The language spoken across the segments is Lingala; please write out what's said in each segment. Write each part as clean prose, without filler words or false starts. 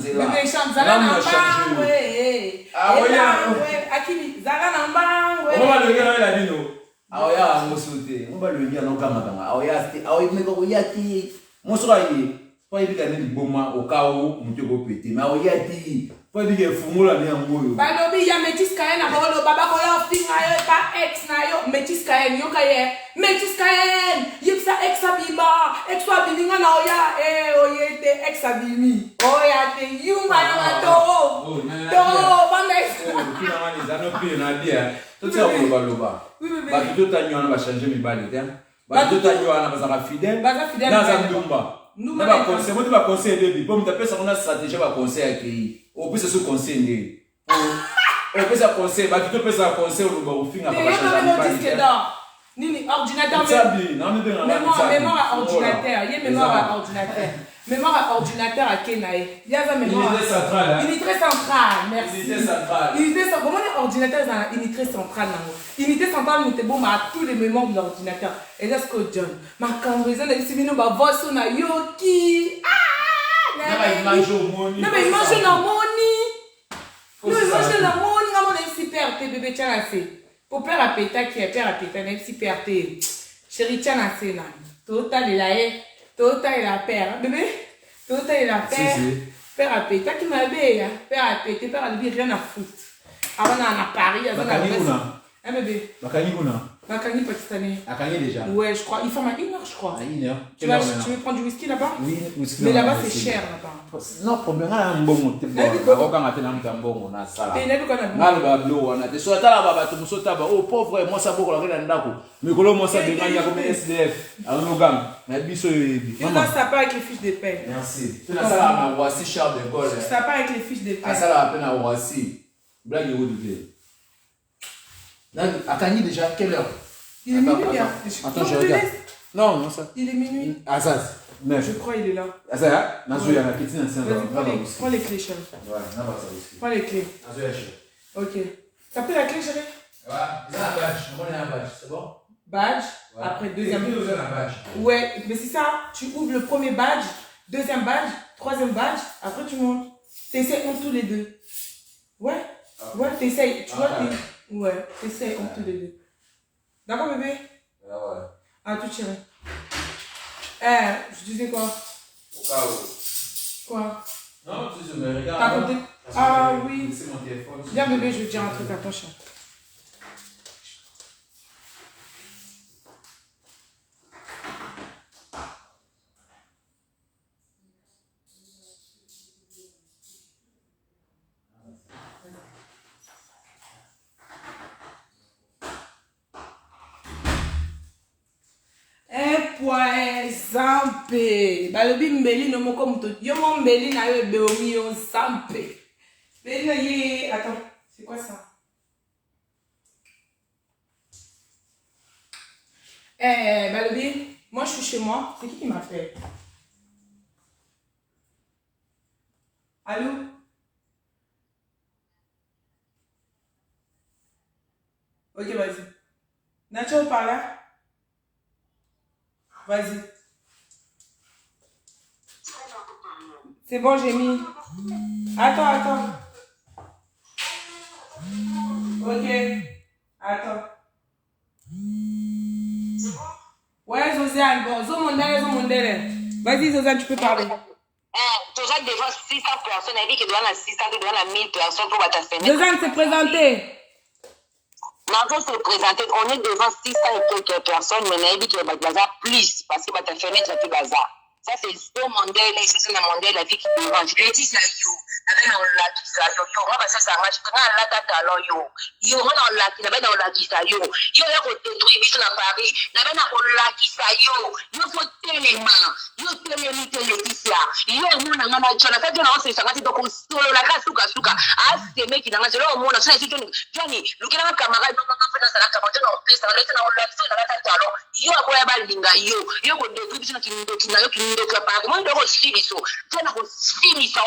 nzela bébé chante zala na mbangwe akimi zala na mbangwe on va le gars là dino aoya mosote on va le gars no kama kama aoya meko yati mosora yi po ibika ne liboma okao mutego pete mais aoya ti po ibika fumula ne ngoyo balobi ya metis kaye na bolo baba ko yo finga yo pa ex na yo metis kaye yo kaye metis kaye yipsa ex abima ex abinga na oya oyete ex abimi oya te yumba na to bande kina mani zano pile na dia to tia baloba ba to tanyo na ba changer mi bali te ba to tanyo na ba za fidèle na za ndumba na ba conseil mo te ba conseil de bi bon ta pesa na stratégie ba conseil aki o pesa so conseil ne o pesa conseil ba to pesa conseil o ba o finga ba changer mi bali nini ordinateur mémoire ordinateur yé mémoire ordinateur à Kenae yaza mémoire unité centrale merci unité centrale comment les ordinateurs dans unité centrale unité centrale n'était bon à tous les mémoires de l'ordinateur et là ce que John ma cambrisa na simino ba voice na yoki na image moni na image na moni ngamo na super te bébé tiens assez pour père à péta qui est père à péta même si père te chérie tiens assez là total de la total la père bébé total la père père à péta qui m'a bé père à péter père à lui rien à foutre avant on a Paris un bébé Makani pakistanais. Akani déjà. Ouais, je crois. Il ferme à 1h, je crois. À 1h. Tu veux prendre du whisky là-bas? Oui, whisky. Mais là-bas, c'est cher là-bas. Non, problème. Ah, un bon mot. Oh, pauvre, moi, ça beaucoup la mais moi, ça dégagne comme SDF. Alors, nous gagnons. Mais biso. Ça part avec les fiches de paie. Merci. Tu as ça à Roissy, Charles de Gaulle. Ça part avec les fiches de paie. Ah, ça à peine à Roissy. Blague où du Akani déjà, quelle heure? Il est minuit. Attends, je regarde. Non, non, ça. Il est minuit. Ah, ça. Je crois qu'il est là. Ah, ça, hein? Nazo, la petite, prends les clés, chérie. Ouais, non, pas ça aussi. Prends les clés. Nazo, chérie. Ok. T'as pris la clé, chérie? Ouais, il y a un badge. On a un badge, c'est bon? Badge. Ouais. Après, deuxième. Badge. Ouais, mais c'est ça. Tu ouvres le premier badge, deuxième badge, troisième badge. Après, tu montes. T'essayes entre tous les deux. Ouais. Ouais, t'essayes. Tu vois, ouais, t'essayes entre tous les deux. D'accord, bébé? Ouais. Ah, tout chérie. Je disais quoi? Au cas où. Quoi? Non, tu me regardes. T'as compté? Ah oui. C'est mon téléphone. Viens, bébé, je vais te dire un truc à ton chat. Zampe balobi mbeli no moko muto yo mo mbeli na yo beomi yo zampe mbeli na ye attends c'est quoi ça balobi moi je suis chez moi c'est qui m'appelle allô ok vas-y Nacho par là vas-y. C'est bon, j'ai mis. Attends. Ok. Attends. Ouais, Josiane, bon, Zomondele. Vas-y, Josiane, tu peux parler. Déjà devant 600 personnes, elle dit qu'il doit la 600, qu'il doit la 1000 personnes pour battre la Josiane s'est présentée. Non, on s'est présenté, on est devant 600 et quelques personnes, mais elle dit qu'il y a bazar plus, parce que battre fenêtre, il y a plus bazar. Ça, c'est le modèle, c'est le modèle, la vie qui devant. Je lui ai dit, ça, yo. Avec dans la qui ça, yo. Moi, parce que ça marche. Quand on l'a tata, alors, yo. Yo, moi, dans la qui, dans la qui ça, yo. Yo, là, on détruit, mais dans Paris. Là, dans la qui ça, yo. Yo, faut tellement. Yo, tellement, qui ça. Yo, moi, dans la maman, ça, on s'est sagati, donc, on solo, la casse, souka. Ah, c'est mec qui dans la, c'est là, au monde, ça, c'est tout. Johnny, le qui est un camarade, non, fait dans la camarade, non, fait ça, là, dans la, dans la tata, alors. Yo, à quoi, y'a linga, yo. Yo, on détruit, c'est qui nous moi, je refile ça. Je refile ça.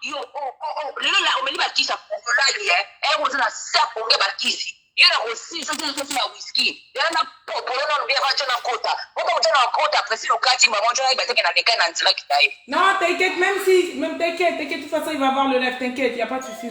Yo, là, on me dit, qui ça pour là, elle, on a ça pour le bâtisse. Il y a aussi, ça, c'est la whisky. Il y a un pour le nom de bien, Non, t'inquiète, même t'inquiète, de toute façon, il va avoir le live, t'inquiète, il n'y a pas de soucis.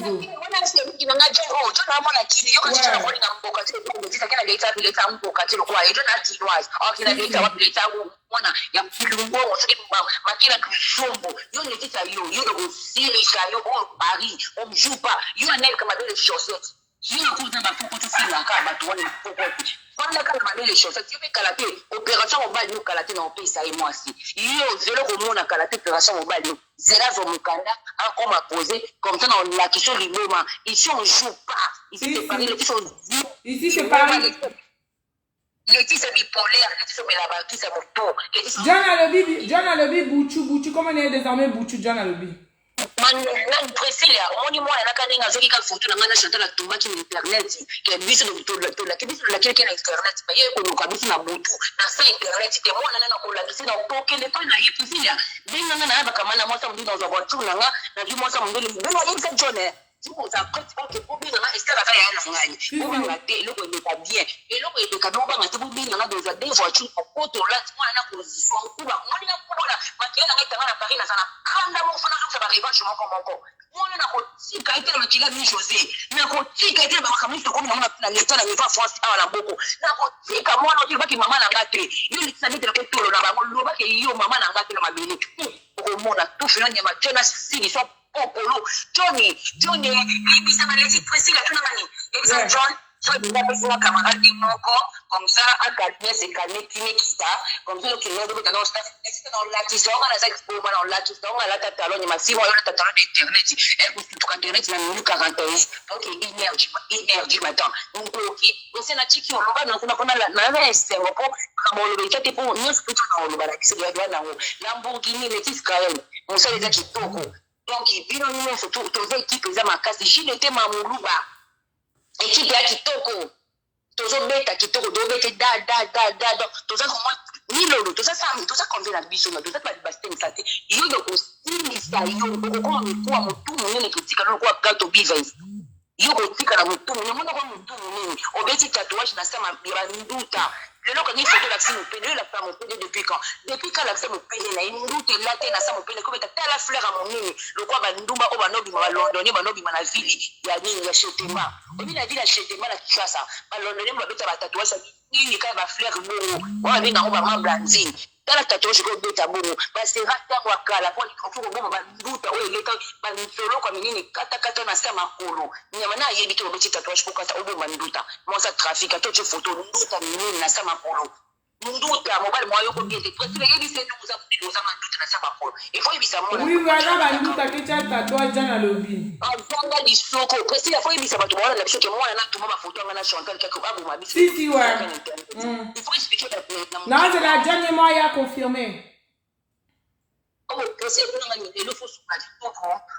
Les chaussettes, tu veux calater, opération mobile, nous calater dans le pays, ça et moi aussi. Yo, zéro comme on a calaté, opération mobile, nous, zéro sur mon canard, on m'a posé, comme ça, on l'a question du moment. Ici, on ne joue pas. Ici, c'est Paris, ici, c'est Paris. L'étis, c'est bipolaire, l'étis, c'est Mélabaki, c'est mon tour. John Alobi, Bouchou, comment on est désormais Bouchou, John Alobi? Nan Priscilla, on y moi la canne à Zoka photo na ngana chantal tumba ki internet ke biso to la ke biso la ke internet ba ye ko ka biso na butu na sa internet ke mo na ko la biso na ko ke le ko na ye Priscilla benga ngana ba kamana mo sa mbi na zo botu na nga na di mo sa mbi le benga ye se jone Vous avez que vous avez est-ce que la vaille est en gagne vous regardez le est pas bien et le est que non pas mais vous bien dans des voitures au côté là moi na position ku ba moi na ko la makela na ngata na Paris na sana kanda mo fana zo ba revanche mo ko moi na ko tika ite na kila ni José na ko tika ite ba makamisi ko na leta na niva France ala mboko na ko tika moi na ki mama na ngate yuli tsani te ko tolo na ba lo ba ke yo mama na ngate na mabele ko mona tout fina nyama tena si so Polo, Johnny, il bisa malezi Priscilla tu namani. Exact John, so il a besoin d'un camarade de mon corps, comme ça à calmer c'est calmer qui comme ça que nous devons dans staff, c'est dans la qui sort dans la expo dans la qui sort la talon ni maximum la talon d'internet. Et pour tout internet na 41. OK, énergie maintenant. Donc OK, c'est na tiki on va dans na c'est bon pour le chat pour nous plutôt dans le bala qui se doit na Lamborghini Letis Kael. On sait les qui toko. Donc, il y a une équipe qui a cassé. S'il était Mamouluba, équipe qui a kitoko, tous les bêtes qui toko, deux bêtes, tout ça, tout ça, comme la biche, tout ça, pas de bastin, ça, il y a aussi, ça, il y a tout le monde critique, alors quoi, gâteau bivens. Il y a aussi, quand on tout le monde, on bêtit tatouage, na sama, il y a une doute. Le local ni photo l'accès au pédé la femme au pédé depuis quand l'accès au pédé là une route là t'es na ça au pédé comme t'as la fleur à mon nez le quoi ba ndumba o ba nobi ma londonné ba nobi ma na ville ya nini ya chetema au milieu la ville la chetema la kishasa ba londonné ba beta ba tatouage ni ka ba fleur bongo wa bi na o ba ma blanzine dans la tatouage ko beta bongo ba c'est rata kwa kala kwa ni ko bongo ba nduta o ile ka ba nsolo kwa minini kata na sama kolo nyama na yebi to beti tatouage ko kata o ba nduta mo sa trafic to che photo nduta minini na sama polo nduta mobile moyo ko biete to tire yebi se nous za nduta na sama polo il faut yebi sa mo oui voilà ba nduta ke cha tatouage na lobi avanga di soko parce il faut yebi sa ba to bona la biso ke mo na to ma photo ngana chantal quelque abu ma biso si ouais il faut expliquer non c'est la dernière mois il a confirmé. Oh, c'est bon, il faut se mettre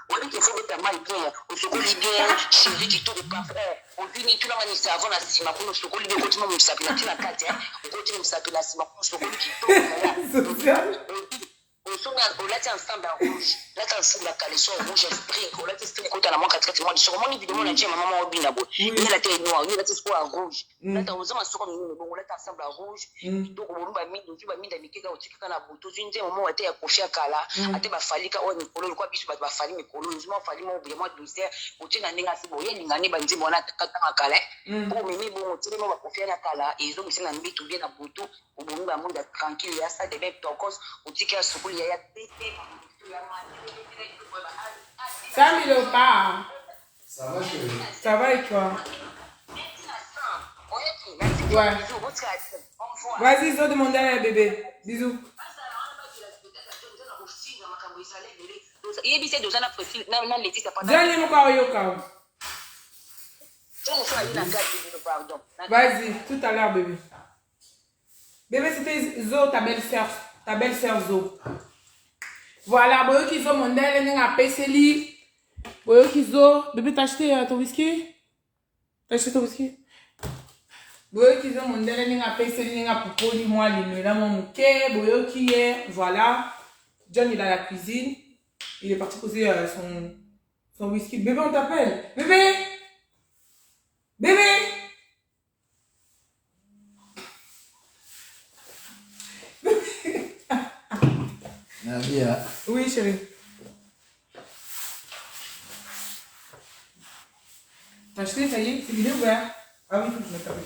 on dit qu'il faut mettre mal bien, on se colle bien, chérie qui tourne pas frère. On finit tout le monde ici avant la sima, on se colle bien, continue à me saper la carte, on continue à me saper la sima, on se colle qui tourne. On se met on l'a ensemble en rouge. Là quand c'est la caleçon rouge esprit, on l'a testé côté la manque 4 mois sur mon évidemment la dit maman au binabo. Il la tête noire, il la tête en rouge. Là dans aux hommes sur bon on l'a ensemble en rouge. Donc on va mettre tu vas mettre mikeka au tika na buto une moment était accroché kala, ate ba falika o mikolo kwa biso ba fali mikolo, nzima fali mo bien moi douceur, o tina ninga si boye ningani ba nzima na kata makala. Pour mimi bon o tina mo ba kofia na kala, et donc c'est na mbitu bien na buto, o bon ba monde tranquille ya ça de bête tokos, o tika sukuli ya tete. Samy Leopard. Ça va chérie? Ça va et toi? Ouais. Vas-y, Zo, demandez à la bébé. Bisous. Vas-y, tout à l'heure, bébé. Bébé, c'était Zo, ta belle-sœur Zo. Voilà, boyo kizo mondele nenga peseli. Boyo kizo, bébé t'as acheté ton whisky? T'as acheté ton whisky? Boyo kizo mondele nenga peseli nenga popoli moi lino là mon mouké, boyo qui est voilà. John il est à la cuisine. Il est parti poser son whisky. Bébé on t'appelle. Bébé! Bébé! acheté. Oui, chérie. T'as acheté, ça y est, il est ouvert. Ah oui, il faut que je mette avec.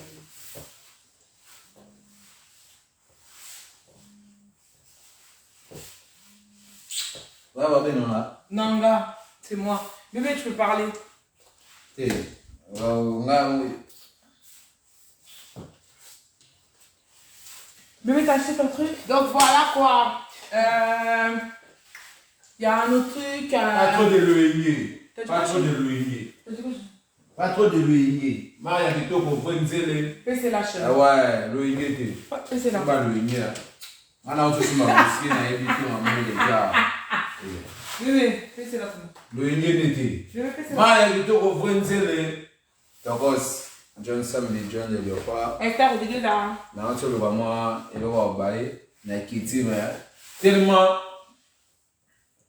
Nanga, c'est moi. Bébé, tu peux parler. Bébé, t'as acheté ton truc? Donc voilà quoi. Il y a un autre truc. Pas trop de l'oigné. Pas trop de l'oigné. Pas trop de l'oigné. Maria qui t'a pour Brinzele. C'est la chaîne. Ah ouais, l'oigné. C'est la pas l'oigné. On a aussi ma biscuit, on a évité ma gars. Bébé, c'est la chaîne. L'oigné n'était. Maria qui t'a pour Brinzele. Donc, Johnson et John de Léopard. Esther, vous dites là. Non, tu le vois, moi, et le voir bailler. Na Kitty, mais tellement.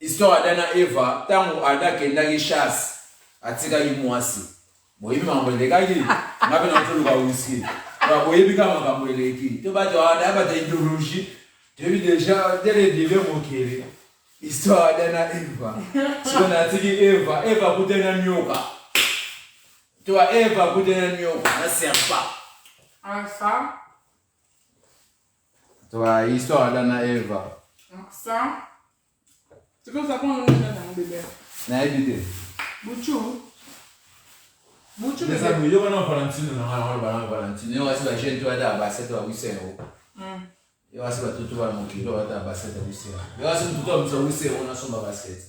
Histoire d'Anna Eva, tant qu'on a des chasse, à tirer moi aussi. Bon, il m'a envoyé les gars, il m'a fait un peu le aussi. Alors, il m'a envoyé les gars. Tu vas dire, tu as idéologie. Tu as vu déjà, dès le début, mon kéré. Histoire d'Anna Eva. Si on a tiré Eva, Eva pour tenir un nyoka. Tu vois, Eva pour tenir un nyoka, ça ne sert pas. Ah, ça. Tu vois, histoire d'Anna Eva. Ça. C'est comme ça qu'on a dans mon bébé. N'a évité. Bouchou. Bouchou, bébé. Ça, il y a un Valentine, Valentine. Il y a aussi la jeune, tu vas dire, bah, c'est toi, oui, c'est où. Il y a aussi tout, tu vas mon kilo, tu vas dire, bah, c'est toi, oui, c'est où. Il y a aussi tout, tu vas dire, oui, c'est où, on a son basket.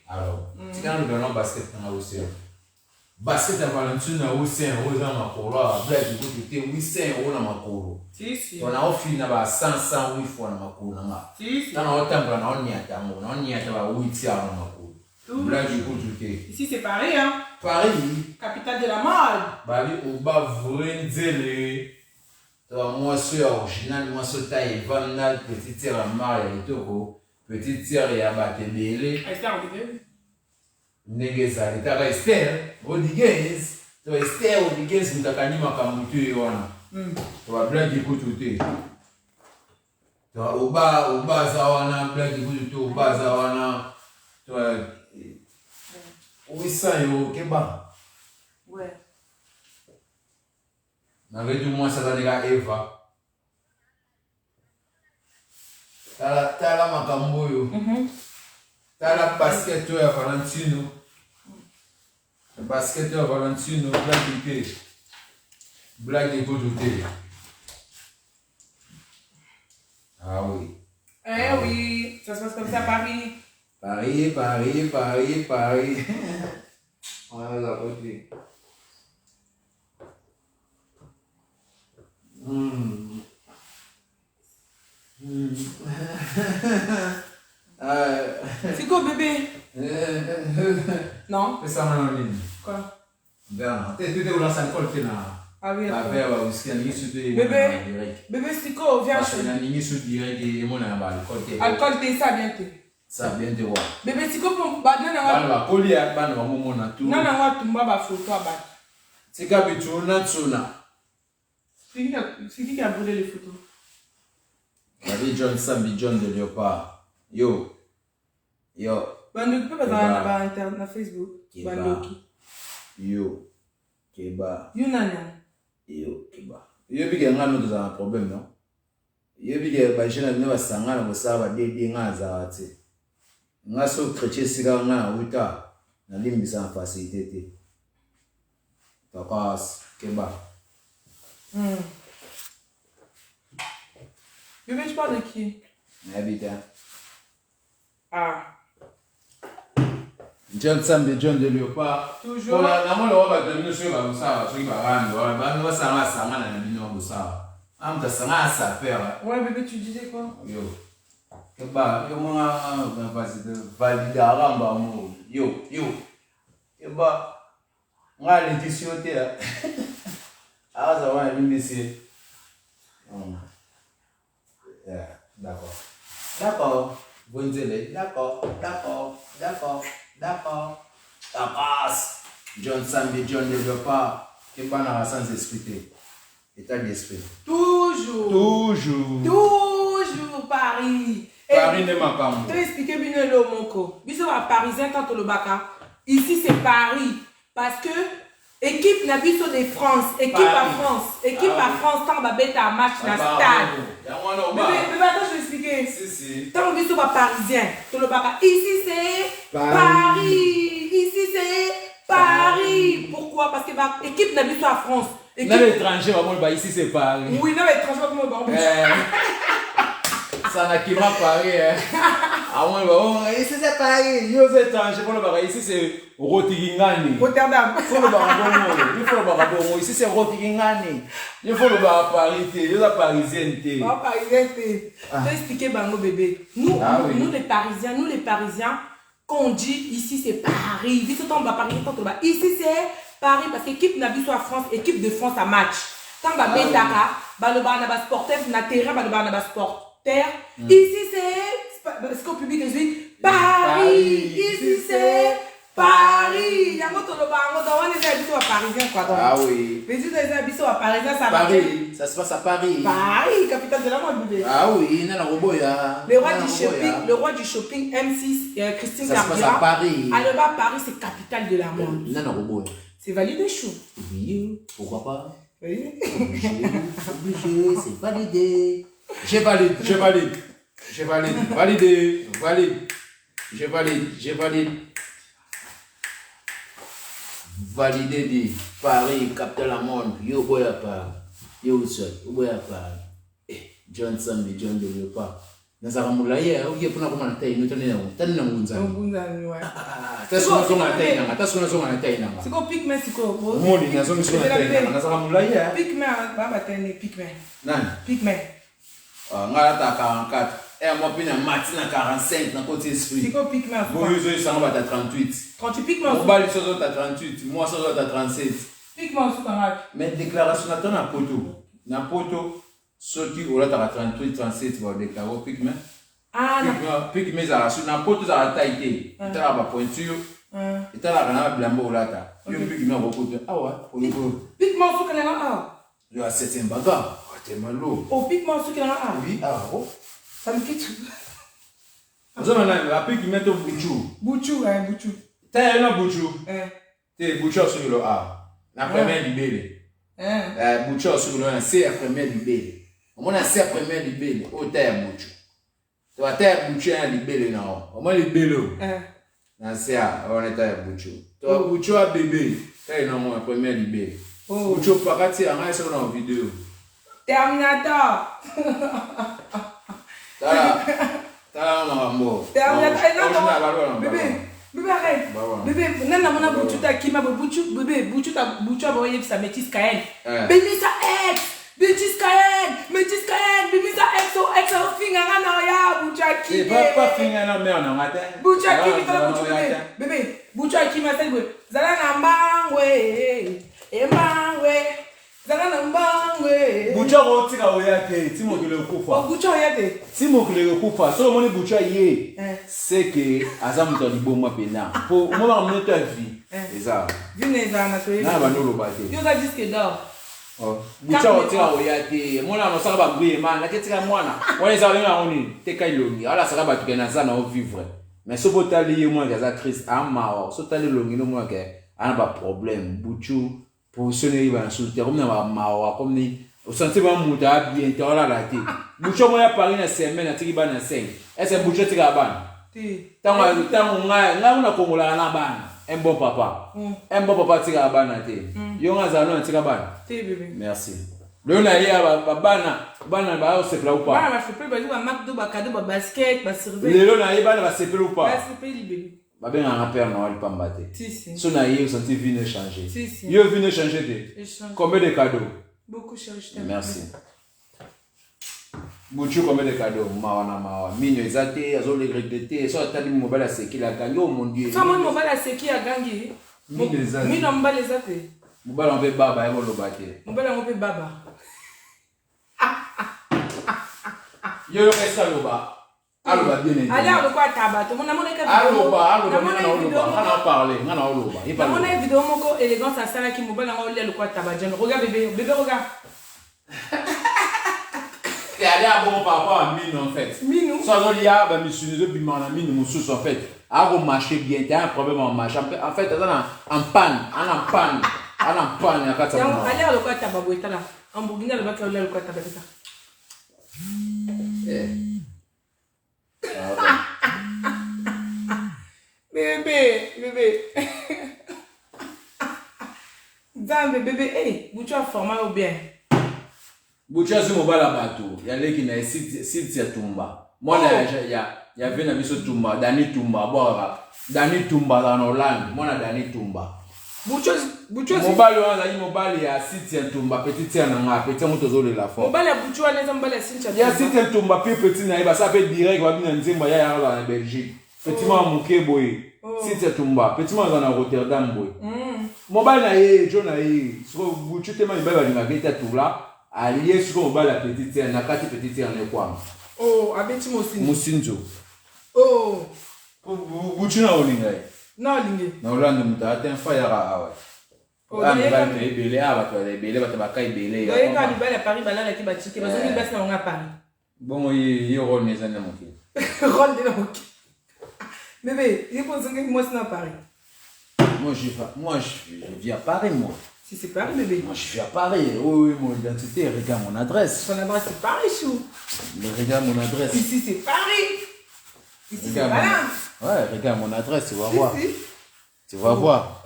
Alors, si quand nous donnons basket, on a aussi. Basket à Valentine, on a aussi un rose dans ma cour. Blague, du coup, tu es 800 € dans ma cour. Si. On a offert 100 fois dans ma cour. Si. On a offert on y a 8 dans ma cour. Blague, du coup, tu es. Ici, c'est Paris, hein? Paris. Capitale de la mode. Bah oui, au bas, Vrenzele. Moi, c'est original, moi, c'est taille, vandal, petit tir à Maria et Toko. Petit tir et à Batebele. Esther, on dit Negeza, tu as Esther, Odigez, tu as Esther, Odigez, tu as Kanima Kamutu, tu as Black Ikututé. Tu as Oba Zawana, Black Ikututé, Oba Zawana, tu as 800 € Keba. Ouais. Avec tout le monde, ça va dire Eva. T'as la Makamboyo. T'as la basket à Valentino. Le basket à Valentino, blague et côté. Ah oui. Eh oui, ça se passe comme ça à Paris. Paris. On va la côté. C'est quoi bébé? Non. C'est ça en ligne. Quoi? Ben, tu es où dans sa école qui Ah oui, la verre aussi ni sur bébé Stico, viens chez la ligne sur direct et mon alcool. Alcool t'es ça bien t'es. Ça bien te voir. Bébé Stico pour ba non non. Ba koli ya ba no mo na tout. Non non, tumba ba photo ba. C'est ka bitu na tsuna. C'est qui a brûlé les photos? David John Sambi John de Léopard. Yo. Bando tu peux pas dans internet na Facebook. Bando qui? Yo. Keba. Yunana. Yo Keba. Yo bige ngano to za problème non? Yo bige ba jena ne ba sangana bo saba de ngaza ati. Ngaso chrétien siga ngana uta na limbisa en facilité. Takas Keba. Bébé, je parle de qui? Habitat. Ah. John Sambi John de Léopard. Toujours. Voilà, na mo ba de monsieur ba musa, so ba rando, ba no sanga na bino musa. Am ta sanga sa faire. Ouais, bébé, tu disais quoi? Yo. Keba, yo mona validara mba mo. Yo. Keba. Nga l'édition te. Ah, ça va ici. D'accord. Bonne télé. D'accord. Tapas. John Sambi, John de Léopard. Keba n'a sans esprit. État d'esprit. Toujours. Paris. Paris n'est pas comme. Je vais expliquer bien le mot. Biso va parisien quand le baka. Ici c'est Paris parce que équipe n'a biso de France, équipe à France, équipe à France tant va bête à match na stade. Mais attends, je vais expliquer. Si. Tant biso va parisien, tout le baka. Ici c'est Paris. Ici c'est Paris. Pourquoi? Parce que l'équipe n'a biso à France. Dans l'étranger, ici c'est Paris. Oui, dans l'étranger, comme ça n'a qui m'a Paris. Ici c'est Paris. Ici c'est Rotterdam. Rotterdam. Ici c'est Rotterdam. Il faut le bar Paris. Il y a Parisien. Je vais expliquer Bango bébé. Nous les Parisiens, quand on dit ici c'est Paris, ici c'est Paris parce que l'équipe n'a pas France, équipe de France à match. Quand on va mettre sportif, na terrain, sportif. Ici c'est ce qu'on publie Paris. Ici c'est Paris. Il y a Parisien quoi. Ah oui. Les habitants à Parisien, ça Paris, ça se passe à Paris. Paris, capitale de la mode bébé. Ah oui, le roi du shopping M6 Christine Cardiac. Ça se passe à Paris. Alors Paris c'est capitale de la mode. C'est validé chou. Oui, pourquoi pas? Oui. Obligé, c'est validé. Je valide. Validé dit Paris, capitale de la monde. Yo boya pas. Yo seul, boya pas. Johnson mais John de pas. Nazara mulaya, uye puna kuma natai nutane na tani na ngunza. Ngunza ni wa. Tasuna zonga natai na. Siko pigment siko. Moni na zonga natai na. Nazara mulaya. Pigment baba tani pigment. Nani? Pigment. Ngala ta 44. Moi puis na matin na 45 na côté esprit. Siko pigment. Bon yo ça va ta 38. 38 pigment. On va les choses à 38, moi ça à 37. Pigment sous kangal. Mais déclaration na poto. Na poto Soki ola ta 38 37 va déclarer pigment. Ah pigment za sur na poto za taille. Tala ba pointure. Tala kana blambo ola ta. Yo pigment ba poto. Ah ouais, pour le coup. Pigment sous kangal ah. Yo a 7 baga. T'es malo. Oh pigment sous kangal ah. Oui, ah oh. Ça me quitte. Vous avez la pigment au bouchou. Bouchou bouchou. T'es un bouchou. T'es bouchou sur le A. La première libérée. Bouchou sur le A, c'est la première libérée. On a c'est la première libérée. Au terre bouchou. Tu vas terre bouchou à libérée non. On a libéré. Non c'est on est terre bouchou. Tu vas bouchou à bébé. T'es non la première libérée. Bouchou pas qu'à tirer en sur la vidéo. Terminator. T'as maman. Terminator. Bébé arrête. Bébé, non non bouchou ta qui m'a bouchou bébé bouchou ta voyé sa métisse Kael. Bébé ça ex. Métisse Kael, bébé ça ex au finger na ya boucha qui. Pas finger na mère na matin. Boucha qui bébé boucha qui m'a dit zala na mbangwe. Zala na mbangwe. Boucha rotika oyate timo kile kufa. Boucha oyate. Timo kile kufa. So moni boucha ye. C'est que azam to liboma pena. Pour moi on ta vie. Eza. Vineza na to. Na ba no lo bate. Yo za disque d'or. Oh. Boucha rotika oyate. Mona no sala ba bruye man. Na ketika mwana. Wale za wenga oni. Teka ilongi. Ala sala ba tukena za na o vivre. Mais so botali ye moi gaza Christ ama. So tali longi no moi ke ana ba problème. Bouchu positionner il va sur terre comme na ma comme ni au senti ba muta bien te ola la ti bucho mo ya Paris na semaine atiki ba na 5 est-ce bucho tika ban ti tango nga una kongola na ban un bon papa tika ban na ti yo nga za no tika ban ti bébé merci le na ya bana ba o se pla ou pas bana ba se pla ba di ba McDo ba cadeau ba basket ba servir le na ya bana ba se pla ou pas ba se pla bébé ba ben un père Noël pas mbaté si so na ye senti vine changer si yo vine changer te combien de cadeaux beaucoup chérie merci Bouchou combien de cadeaux mawa minyo ezate azo le regretter so atali mobile a seki la gangi oh mon dieu ça mon mobile a seki a gangi minyo mobile ezate mobile on veut baba ebo lo bate mobile on veut baba yo resta loba aloba bien allez on quoi tabato mon amone ka aloba ngana parler ngana oloba il parle mon vidéo moko élégance à sala qui mobile on le quoi tabato regarde bébé regarde C'est allé à bon par rapport à mine en fait. Mine. Ça veut dire bah monsieur nous depuis mon ami nous sous en fait. À marcher bien, t'as un problème en marche. En fait, en panne, en panne. En panne, il y a quatre ans. Allez à l'occasion ta baboita là. En Bourguignon le bac à l'occasion ta baboita. Bébé. Zambe bébé, hey, Bouchou a formé ou bien? Bouchou a sur mobile à bateau. Il y a les qui n'a site Tumba. Moi, il y avait un ami sur Tumba, Dani Tumba, Dani Tumba dans Hollande. Moi, Dani Tumba. Bouchou. Mobile, il y a site Tumba, petit Nanga, petit motozo de la forme. Mobile à Bouchou, on est en bas de Sincha. Il y a site Tumba, petit Naïba, ça fait direct, va bien dire, il y a en Belgique. Petit Mouké Boy. Site Tumba, petit dans Rotterdam Boy. Mobile na John so Bouchou tellement il va venir avec tout là, allié sur mobile la petite terre, na kati petite terre ne quoi. Oh, abeti Musinzo. Oh. Bouchou na olinga. Na olinga. Na Hollande muta fire awa. Oh, ah, mais va te belé ah, va te belé, va te bakai belé. D'ailleurs, quand il va à Paris, là qui va chiquer, parce qu'il va se rendre à Paris. Bon, il rôle mes amis mon fils. Rôle de mon fils. Bébé, il pense que moi c'est à Paris. Moi je vis à Paris moi. Si c'est Paris bébé. Moi je vis à Paris. Oui, mon identité, regarde mon adresse. Ton adresse c'est Paris chou. Mais regarde mon adresse. Ici c'est Paris. Ici c'est Paris. Ouais, regarde mon adresse, tu vas voir. Tu vas voir.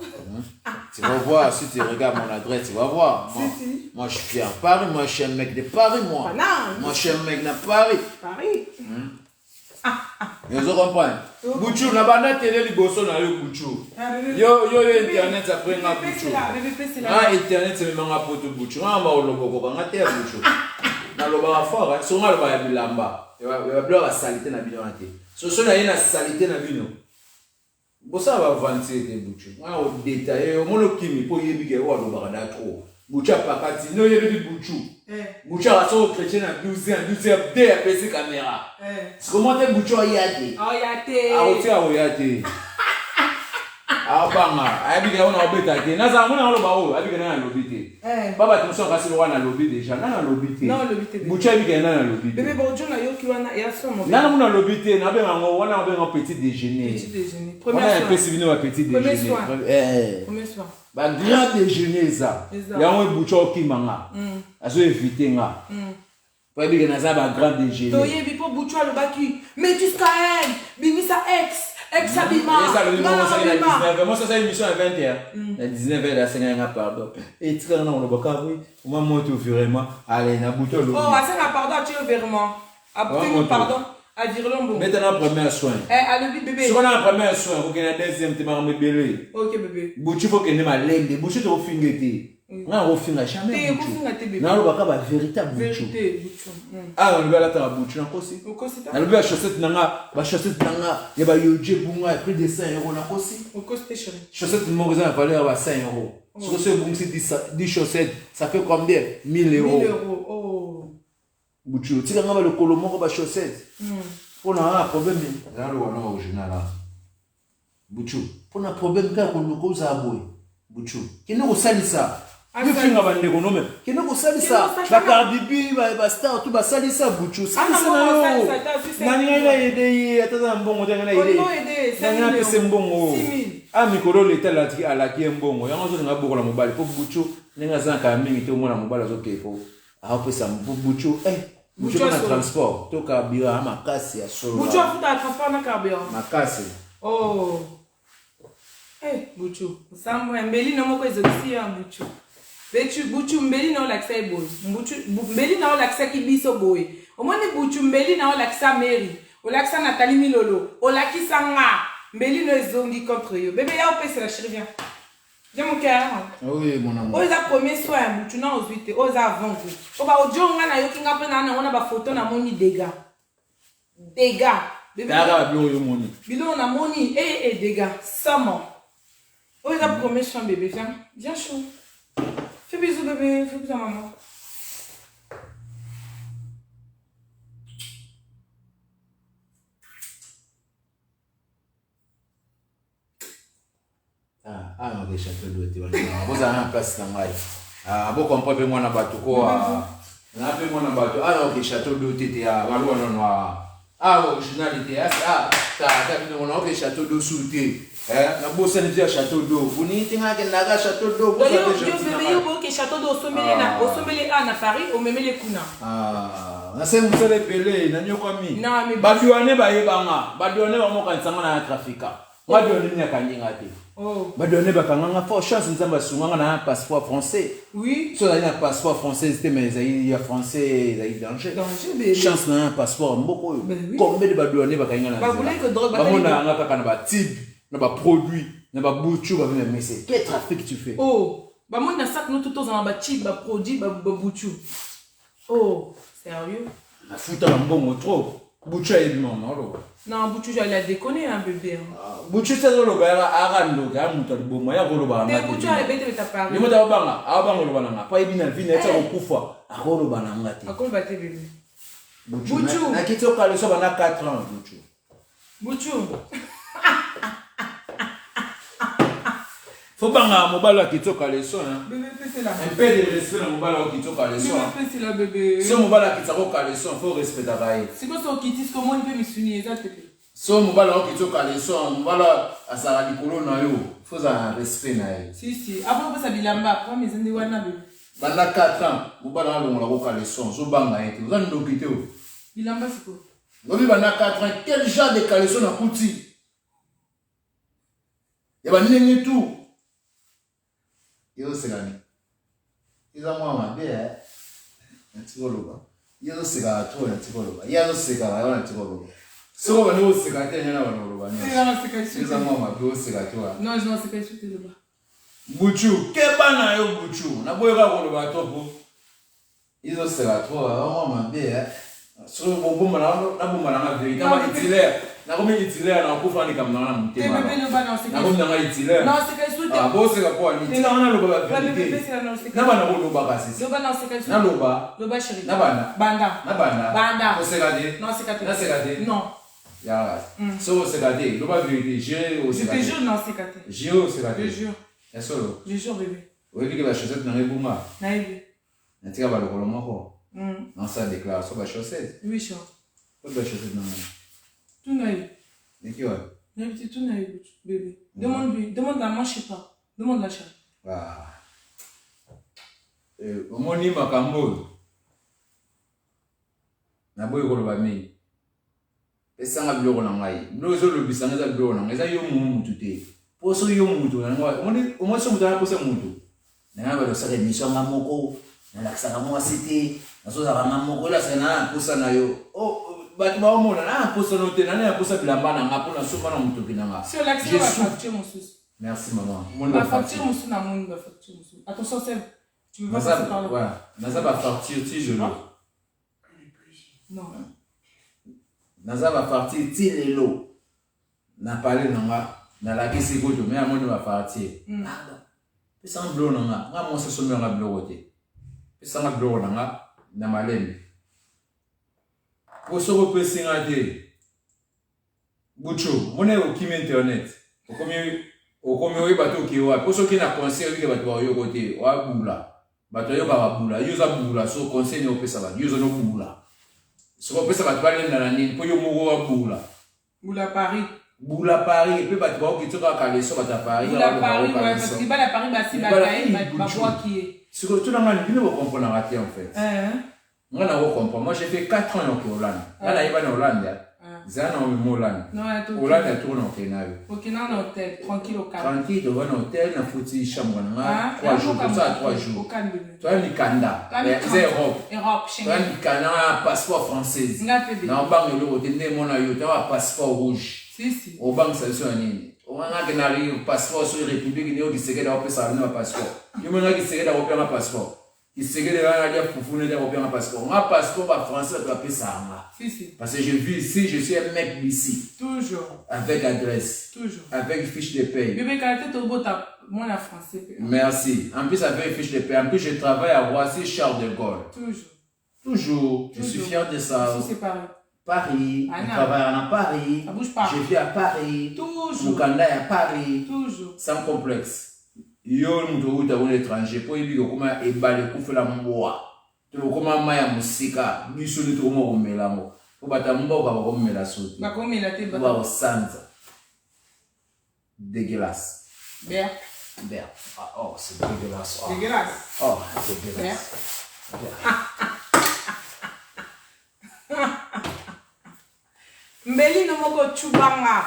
Tu vas voir, si tu regardes mon adresse, tu vas voir. Moi je suis à Paris, moi je suis un mec de Paris moi. Moi je suis un mec de Paris. Paris. Vous comprenez? Bouchou, na bana télé liboso na yo Bouchou. Yo internet après nga Bouchou. Ah internet c'est même nga poto Bouchou. Nga ba oloboko ba nga te Bouchou. Na loba fort, so nga loba ya bilamba. Ya blo ba salité na bino ate. So na yena salité na bino. Bosa ba vanter de Bouchou. Nga o détailler o mono kimi po yebi ke wa loba da trop. Bouchou pakati no yebi Bouchou. Bouchou a so chrétien na 12 ans, de PC caméra. Comment te Bouchou yate? Oh yate. Ah oti a yate. Ah banga, abi ke ona obeta ke. Na za mona loba o, abi ke na lobité. Baba tu so kasi lo wana lobi déjà, na lobité. Non lobité. Bouchou abi ke na lobité. Bébé bonjour na yo ki wana ya so mo. Na mona lobité, na be ngo wana be ngo petit déjeuner. Petit déjeuner. Premier soir. On a un peu sivino à petit déjeuner. Premier soir. Ba grand déjeuner ça. Ya on Bouchou ki manga. Aso éviter nga. Pas bien que ça va grand déjeuner. Toye bi po Bouchou le baki. Mais tu scaen, bimisa ex abima. Ça le moment ça il a 19. Moi ça c'est une émission à 20h. À 19h la 50 pardon. Et tu quand on le baka oui, moi monte vraiment. Allez na Bouchou le. Oh, ça na pardon tu vraiment. Après pardon. À dire l'ombo. Maintenant premier soin. Allez bébé. Si on a un premier soin, vous gagnez deuxième te marre me belé. OK bébé. Bouchou faut que ne ma lende, Bouchou to fingeti. Na o finga jamais. Na lo baka ba véritable Bouchou. Ah on va la ta Bouchou na kosi. Na lo ba chaussette nanga, ba chaussette nanga, ya ba yoje bunga prix de 5 € na kosi. Au coste chéri. Chaussette mon voisin a valeur à 5 €. Sur ce bon c'est 10 chaussettes, ça fait combien? 1000 €. 1000 €. Oh. Bouchou, tu nga ba le colomon ba chaussette. Pour un problème là le wana original là. Bouchou, pour un problème ka ko loko za boy. Bouchou, qui ne salisa. Nous finga ba ndeko no même. Qui ne salisa. Ba Cardi B ba star tout ba salisa Bouchou. Salisa na yo. Nani nga aider ataza mbongo tanga na aider. Nani pese mbongo. Ah mikolo l'état là à la qui mbongo. Yango zo nga bokola mobile pour Bouchou. Nenga zanka mingi to mona mobile zo keko. Ah pesa Bouchou. Bouchou na transport, to carburant makasi ya solo. Bouchou a futa transport na carburant. Makasi. Oh. Bouchou. Sambo mbeli na moko ezokisi ya Bouchou. Bouchou mbeli na olakisa boy. Mbeli na olakisa kibiso boy. Omoni Bouchou mbeli na olakisa Mary. Olakisa Nathalie Milolo. Olakisa nga. Mbeli no ezongi contre yo. Bébé ya opese la chérie viens. Viens mon cœur. Oui, mon amour. Oza premier soin, tu n'as pas osé, oza avant. Oba ojonga na yokinga pe na on a ba photo na moni dégâts. Dégâts. Dara bilo yo moni. Bilo na moni dégâts. Samo. Oza premier soin bébé, viens. Viens chaud. Fais bisous bébé, fais bisous à maman. Ah, on va château d'eau. Vous avez un place dans l'ail. Ah, vous comprenez moi na bateau quoi. On a appelé mon abattu. Ah, ok, château d'eau, t'étais à Valou, non, ah, originalité. Ah, t'as vu, on a ok, château d'eau sous le thé. Na bossa ni dia château d'eau. Bonita ngake naga château d'eau. Yo bébé yo château d'eau sombele na Paris au memele kuna. Ah, na se musele pelé na nyoko mi. Na me baduane ba yebanga. Baduane ba mo kansanga na trafika. Baduane ni akanyinga te. Oh. Baduane ba kanganga for chance nzamba sunganga na passeport français. Oui. So na passeport français c'était mais il y a français, il y a danger. Danger bébé. Chance na passeport mboko. Combien de baduane ba kanganga na. Ba voulez que drogue ba mona ngaka kana ba type. Na ba produit, na ba bouchou ba même mais quel trafic tu fais? Oh, ba mon na sac nous tout dans ba chip ba produit ba bouchou. Oh, sérieux? Na futa ba mbongo trop. Bouchou est maman lo. Non, bouchou j'allais déconner un bébé. Bouchou c'est lo ba arando ga muta bomo ya ko lo ba na. Bouchou allait bête ta parler. Ni mo ta banga, abango lo ba na pa ibina vina ta okufa. Akolo ba na ngati. Akolo ba te bébé. Bouchou. Na kitoka le so ba na 4 ans bouchou. Bouchou. Faut banga mobala kitoka leçon hein. Bébé c'est là. Un peu de respect na mobala kitoka leçon. Bébé c'est là bébé. So mobala kitako leçon, faut respecter bae. C'est quoi son kitis comment il peut me sunir ça bébé. So mobala kitoka leçon, mobala asara likolo na yo, faut un respect na ye. Si avant ça bilamba, après mes ende wana bébé. Banda 4 ans, mobala longola ko leçon, so banga ete. Vous en ndokite o. Bilamba c'est quoi? Lobi banda 4 ans, quel genre de caleçon na kuti? Ya ba nini tout. Yo segani. Iza mama be ntikoloba. Yo sega to ntikoloba. Yo sega ba ntikoloba. So ba no sega te nyana ba no ba. Iza mama be sega to. Non, je n'en sais pas écouter le bas. Buchu, ke bana yo buchu. Na boyo ka koloba topo. Izo sega to mama be so bomba na bomba na be. Kama itile. Na comme itile na kufa ni kama na mutema. Bébé le bas non c'est. Na comme na itile. Non, c'est que ah bo sega kwa ni. Tina na lo ba bébé c'est là non c'est. Na bana lo ba kasi. Le bas non c'est que. Na lo ba. Le bas chéri. Na bana. Banda. Na bana. Banda. O sega de. Non c'est que. Na sega de. Non. Ya. So o sega de. Lo ba vérité. Je o sega de. Je te jure non c'est que. Je o sega de. Je jure. Ya solo. Je jure bébé. O ebi ke ba chaussette na rebuma. Na bébé. Na tika ba lokolo moko. Dans sa déclaration ba chaussette. Oui chat. Ko ba chaussette na. Tout naïf. Ne ki wa. N'habite tout naïf bébé. Demande-lui, demande la moi je sais pas. Demande la chat. Ah. Omoni makambo. Na boy ko lo ba mi. Esanga biloko na ngai. Nozo lo bisanga za biloko na ngai. Eza yo mutu te. Poso yo mutu na ngai. Omoni so mutu na poso mutu. Na nga ba lo saka mission nga moko. Na la saka mo asiti. Na so za nga moko la sana posa na yo. Oh ba ba omona na posa no te na posa bilamba na nga pona so na mutu kinanga. Sur l'accès va facture mon sous. Merci maman. La facture mon sous na mon va facture mon sous. Attention c'est tu veux pas passer par là. Voilà. Naza va partir ti je lo. Non. Naza va partir ti lelo. Na parler nanga na la kisi goto mais amoni va partir. Pesa blo nanga. Nga mo se so nga blo wote. Pesa nga blo nanga na malemi. Poso ko pesinga te. Bucho, mone o kimi internet. O komi o bato ki wa. Poso ki na conseil ki bato yo kote wa bula. Bato yo ka bula. Yo za bula so conseil no pesa ba. Yo zo no bula. So ko pesa bato bale na nini po yo mo wa bula. Bula Paris. Bula Paris pe bato ba ki toka ka leso bata Paris. Bula Paris ouais parce que bala Paris ba si ba kai ba bois qui est. Surtout dans ma vie, vous comprenez raté en fait. Moi, je comprends. Moi, j'ai fait 4 ans en Hollande. Là, il va en Hollande. C'est un an en Hollande. Hollande, il tourne en Kenya. Au Kenya, en hôtel, tranquille au calme. Tranquille, devant un hôtel, on a foutu chambre. 3 jours, comme ça, 3 jours. Toi, il y a Canada. C'est Europe. Europe, Schengen. Toi, il y a Canada, passeport français. Dans le banc, il y a un passeport rouge. Si. Au banc, ça c'est un nid. On a un passeport sur la République, il y a un passeport. Il y a un passeport. Il s'est dit pour un passeport. Un passeport français, tu appelles ça. Parce que je vis ici, je suis un mec d'ici. Toujours. Avec adresse. Toujours. Avec fiche de paye. Bébé, quand tu es au bout, moi, la français. Merci. En plus, avec fiche de paye. En plus, je travaille à Roissy, Charles de Gaulle. Toujours. Je suis fier de ça. C'est pareil. Paris, je travaille à Paris, je vis à Paris, toujours. Canada à Paris, toujours. Sans complexe. Yo, nous sommes étrangers, pour y vivre comme un éballé pour faire la moua. Tu le comment maya musika, lui sur le tour au mélango. Ou batambo va comme la soupe. Ma comme il a été battu. Ou sansa. Dégueulasse. Bien. Bien. Ah, oh, c'est dégueulasse. Oh. Dégueulasse. Oh, c'est dégueulasse. Mbeli no moko chubanga.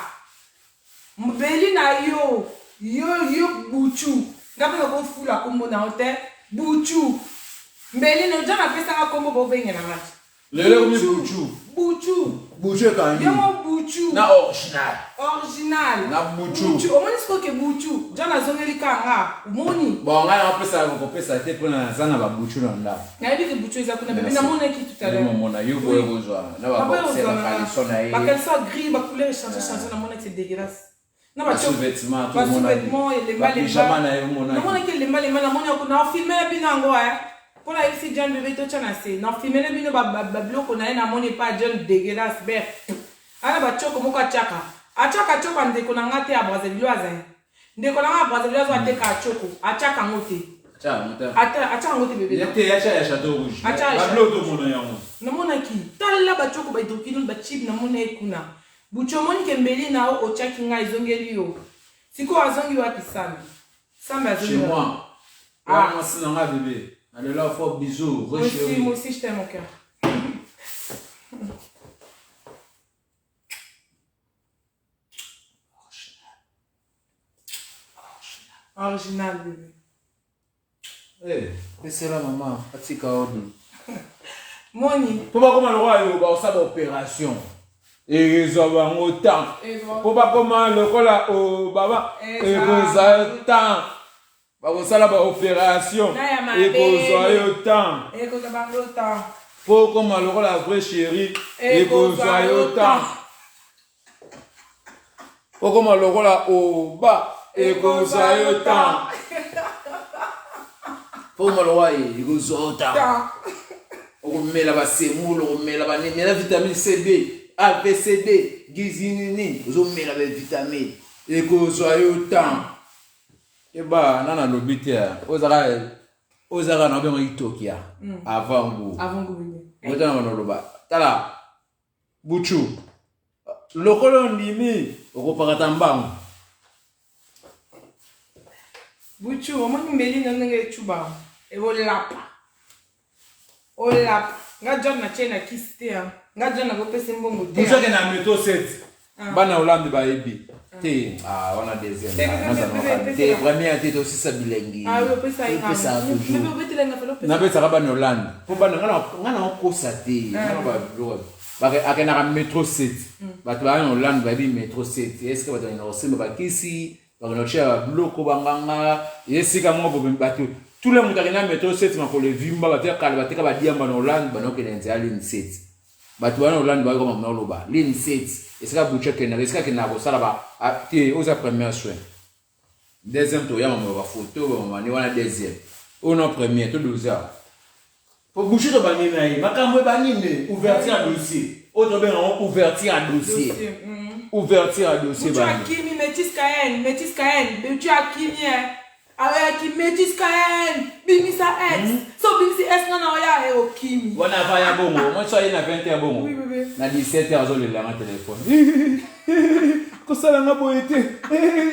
Mbeli na yo buchu. Ngabe ko fula kombo na hotel buchu. Mbeli no jana pesa ka kombo bo venga na mati. Lele komi buchu. Buchu kan yi. Yo buchu. Na original. Na buchu. O moni sko ke buchu. Jana zongeli kanga. Moni. Bon, nga pesa ko pesa te pona zana ba buchu na nda. Na bi ke buchu eza kuna bébé na mona ki tout à l'heure. Mona yo boye bozwa. Na ba boxe ba caleçon na ye. Ba caleçon gris, ba couleur changer na mona c'est dégueulasse. Na ba sous-vêtements tout le monde. Sous-vêtements et les balles. Pyjama na yo mona. Na mona ke les balles na mona ko na filmer binango pour la ici John bébé to chana se. Na filmer bino ba bloko na na mona pas John dégueulasse bête. Ana ba choko moko chaka. Achaka choko ndeko na ngate ya Brazzaville azin. Ndeko na ngate Brazzaville azwa te ka choko. Achaka ngote. Achaka ngote bébé. Yete ya Château Rouge. Ba bloko mona yango. Na mona ki. Tala ba choko ba idokino ba chip na mona ekuna. Buchomoni kembeli na o chaki nga izongeli yo. Siko azongi wapi Sambi? Sambi azongi. Chez moi. Ah, moi c'est dans bébé. Allez là, fort bisous. Moi aussi, je t'aime mon cœur. Original, bébé. Eh, c'est la maman. Atika Odi. Moni. Pourquoi comment le roi est au ça d'opération? Et ils ont un autant. Pourquoi comment le roi là au baba? Et ils ont autant. Ça là opération. Et ils ont autant. Et ils ont autant. Pour comment le roi la vraie chérie. Et ils ont autant. Pour comment le roi là au bas. Et ils ont autant. Pour moi le roi il ont autant. On met là-bas semoule, on met là-bas la vitamine CD, A, B, C, D, gizinini, on met là-bas vitamine. Et que soyez autant. Et bah, nana l'obité, osara na bien itokia avant vous. Avant vous. Autant na loba. Tala. Buchu. Lokolo ndimi, okopakata mbangu. Buchu, omoni mbeli na ngenge chuba. E vo lapa. Olap, nga John na chena kiste ya. Nga John na go pese mbongo de. Buchu ke na meto set. Bana Hollande ba ebi. Te wana deuxième. Te première te aussi ça bilingue. Ah oui, pesa ina. Pesa toujours. Mais obete lenga felo pesa. Na pesa ka bana Hollande. Po bana ngana ko sate. Ngana ba blog. Ba akena metro 7. Ba to bana Hollande ba bi metro 7. Est-ce que ba to ina osimba ba kisi, ba no chia bloko banganga. Yesika mo bo bato. Tout le monde a un métro 7 mais pour le vimba ba te kala ba te ka ba diamba na Hollande ba no ke nzela ligne 7. Ba to bana Hollande ba ko ma no ba ligne 7. Est-ce que Buchu Kena, est-ce que Kena ça là-bas, tu aux premiers soins. Deuxième tour, il y a ma photo, on a deuxième. On a premier, tout 12 heures. Pour Buchu de Banine, ma caméra Banine, ouverture à dossier. Autre bien, ouverture à dossier. Ouverture à dossier. Buchu Akimi, Métis Kaen, Buchu Akimi, avec Métis Kaen, Bimisa S. So Bimisi S, non, il y a Okimi. On a pas ya bon, moi je suis à 21 bon. Oui, bébé. Na 17h je l'ai mon téléphone. Comme ça la boité.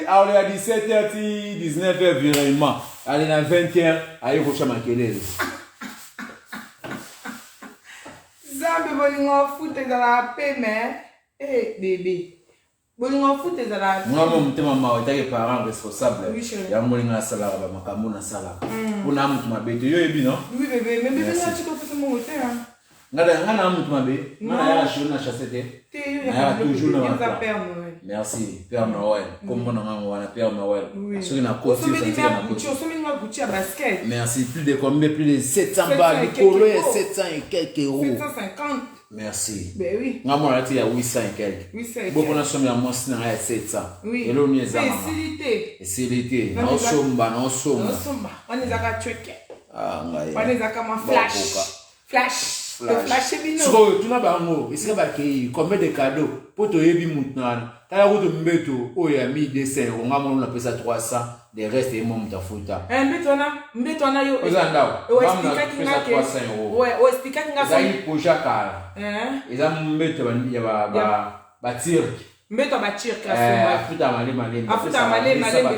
Alors à 17h 19h virement. Allez na 20h, ayi ko chama kelele. Zambe bolingo foute dans la paix mais bébé. Bolingo foute dans la Moi mon tema ma otake parents responsables. Ya molinga sala ba makambo na sala. Kuna mtu mabete yo ebi non? Oui bébé, mais bébé na tu peux faire mon hôtel hein. Ngana mtu mabe. Ngana ya shona na chassete. Toujours na Père Noël. Merci Père Noël. Comme on a wana Père Noël. Ceux qui n'a pas basket. Merci, plus de combien, plus de 700 balles, le colo est 700 et quelques euros. 750. Merci. Ben oui. Nga mona il y a 800 et quelques. 800 et quelques. Bon, on a somme ya mos na 700. Oui. Et là on est à C'est l'été. On somba, on somba. On est à checker. Ah, ngai. On est à comme flash. Flash. tu n'as pas un mot. Est-ce qu'il y a combien de cadeaux pour te yebi maintenant? Tu as eu mbeto, oh, il y a 1200 euros. On appelle ça 300. Les restes, ils m'ont fait. Mbeto na yo. Ouais, explique que ça y pour Jacques. Ils ont mbeto, il y a bâtir. Mbeto bâtir. Afuta malé.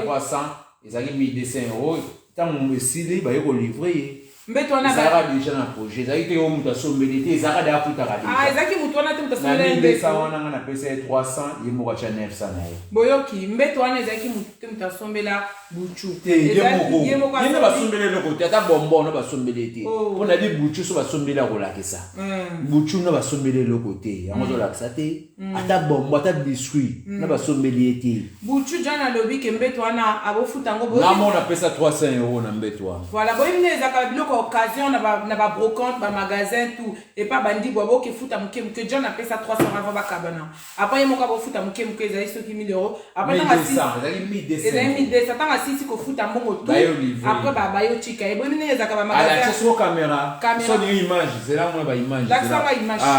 300. Ils ont 1200 euros. Tant que je suis libre, je vais livrer. Mbeto na ba déjà na projet ça été au muta sombelité ça da kuta ka déjà ezaki mutu wana te muta sombelité mbeto ça wana na pesa 300 yemo ka 900 na ye boyoki mbeto wana ezaki mutu te muta sombela buchu yemo ba sombele loko te ata bombo no ba sombelité on a dit buchu so ba sombela ko la kesa buchu no ba sombele loko te yango zo la kesa te ata bombo ata biscuit na ba sombelité buchu jana lobi ke mbeto wana abofuta ngo boyoki na mo na pesa 300 euros na mbeto wana voilà boyine ezaka biloko occasion na ba brocante ba magasin tout et pas bandi bobo ke futa muke John appelle ça 300 avant ba kabana après yemo ka bo futa muke ezali soki 1000 euros après tanga 600 ezali 1200 tanga 6 ko futa mbongo tout après ba yo chika e bonine ezaka ba magasin ala sur caméra so ni image c'est là moi ba image image ça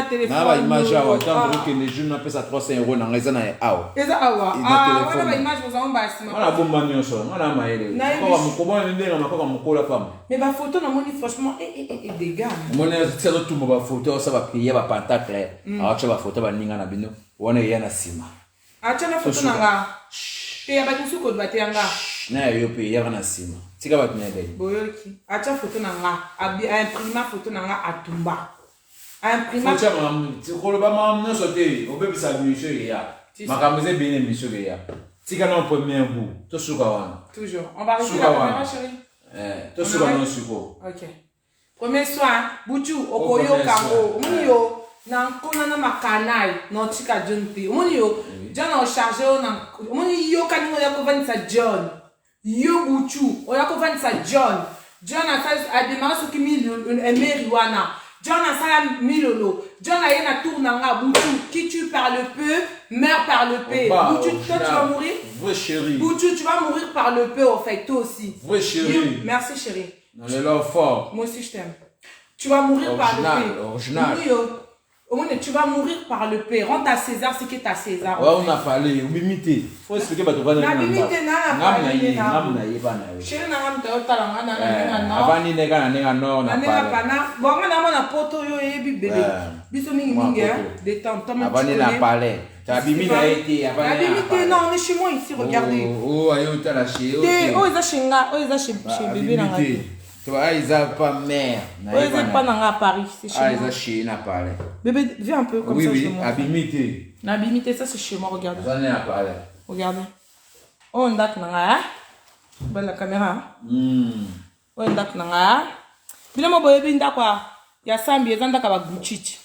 téléphone na ba image à autant que les jeunes appelle ça 300 euros na ngeza na awa voilà ba image vous en bas voilà bomba nyonso ngana maele ko mukobona ndenga makoka mukola femme mais ba photo na moni franchement des gars mona c'est tout mo ba photo ça va payer ba pentacle acha ba photo ba ninga na bino wona yana sima acha na photo nanga pe ba kusuko ba te yanga na yo pe ya na sima tika ba tnya dai boyoki acha photo nanga imprima photo nanga atumba imprima acha mam ti ko ba mam no sote obebisa monsieur ya makamuze bien monsieur ya tika na premier bout to suka wana toujours on va rester la caméra chérie to suka no suko OK premier soin buchu okoyo kango omunyo na nkona na makanai no tika jonte omunyo jana o charger na omuni yo kaningo ya kovanisa John yo buchu o ya kovanisa John a fait a démarré ce qui mille wana John a ça milolo John a yena tourna nga buchu qui tue par le peu meurt par le peu buchu toi tu vas mourir vrai chérie buchu tu vas mourir par le peu en fait toi aussi vrai chérie merci chérie dans le love fort moi aussi je t'aime tu vas mourir par le peu original au moins tu vas mourir par le paix. Rends à César ce qui est à César. Ouais, on a parlé, on limité. Faut expliquer bah tu vas dans la limité na chérie na ngam te otala na avani nega na no na pana bon ngana na poto yo yebi bébé biso mingi détente toi même avani na palais ta bimi na été avani la limité non on est chez moi ici regardez oh ayo tala chez oh ils a chez bébé na ngati toi ils a pas mère ils a pas dans Paris c'est chez moi ils a chez na palais bébé viens un peu comme ça chez moi abimité l'abimité ça c'est chez moi regardez on est à palais regardez on date na belle la caméra on date na bila mo boyebi ndakwa ya sambi ezanda ka ba Gucci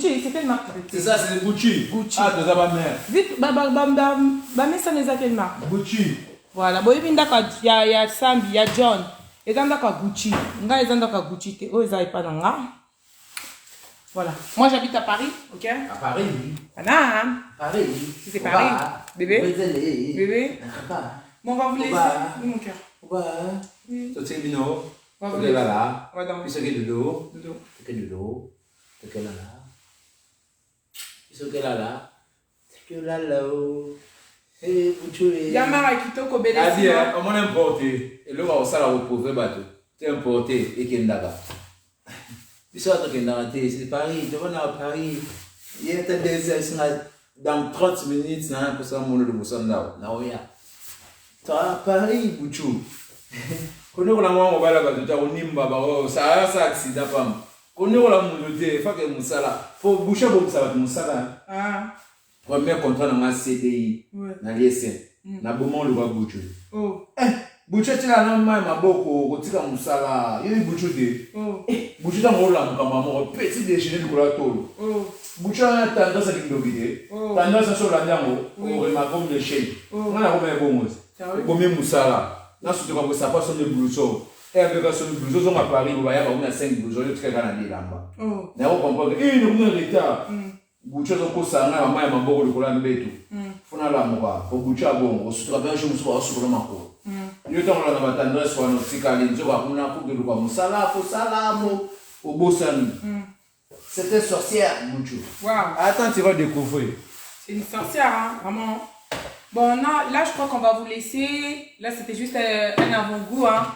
c'est quelle marque c'est ça c'est Gucci ah tu as pas mère vite ba mais ça n'est pas quelle marque Gucci voilà boyebi ndakwa ya sambi ya John ezanda ka Gucci nga ezanda ka Gucci te o ezai pa nanga voilà moi j'habite à Paris OK à Paris Anna Paris c'est Paris bébé bébé bon on va vous laisser mon cœur to c'est bino ok là c'est que de l'eau c'est que de l'eau c'est que là c'est que là c'est que là eh buchuri yamara kitoko belesi adi on m'a importé et le va sala au pauvre bateau c'est importé et kendaga bisous to kendaga c'est Paris tu vas à Paris il y a des dans 30 minutes na pour ça mon le bosanda na oya toi Paris buchu kono la mwa ngobala ba tuta onimba ba o sa accident pam kono la mundote fa ke musala fo boucher bo musala musala premier contrat na CDI na l'ISN na bomon le ba buchu buchu tila na ma maboko kotika musala yeli buchu de buchu ta ngola mukamba mo petit déjeuner ko la tolo buchu na tendance à l'indobide tendance sur la ndango o ma comme le chef ngana ko me bongo komi musala na surtout quand ça passe sur le blouson et avec sur le blouson à Paris on va y avoir 5 blousons tu kana ndi lamba na on comprend que nous retard bucho zo ko sanga mama ya maboko likola mbetu funa la moka ko bucha bongo surtout quand je me suis sur le mako yo tango na batandresse kwa notika linzo kwa kuna ku bilu kwa musala fo salamo au Bossani. C'était sorcière, Bouchou. Wow. Attends, tu vas découvrir. C'est une sorcière, hein, vraiment. Bon, non, là, je crois qu'on va vous laisser. Là, c'était juste un avant-goût, hein.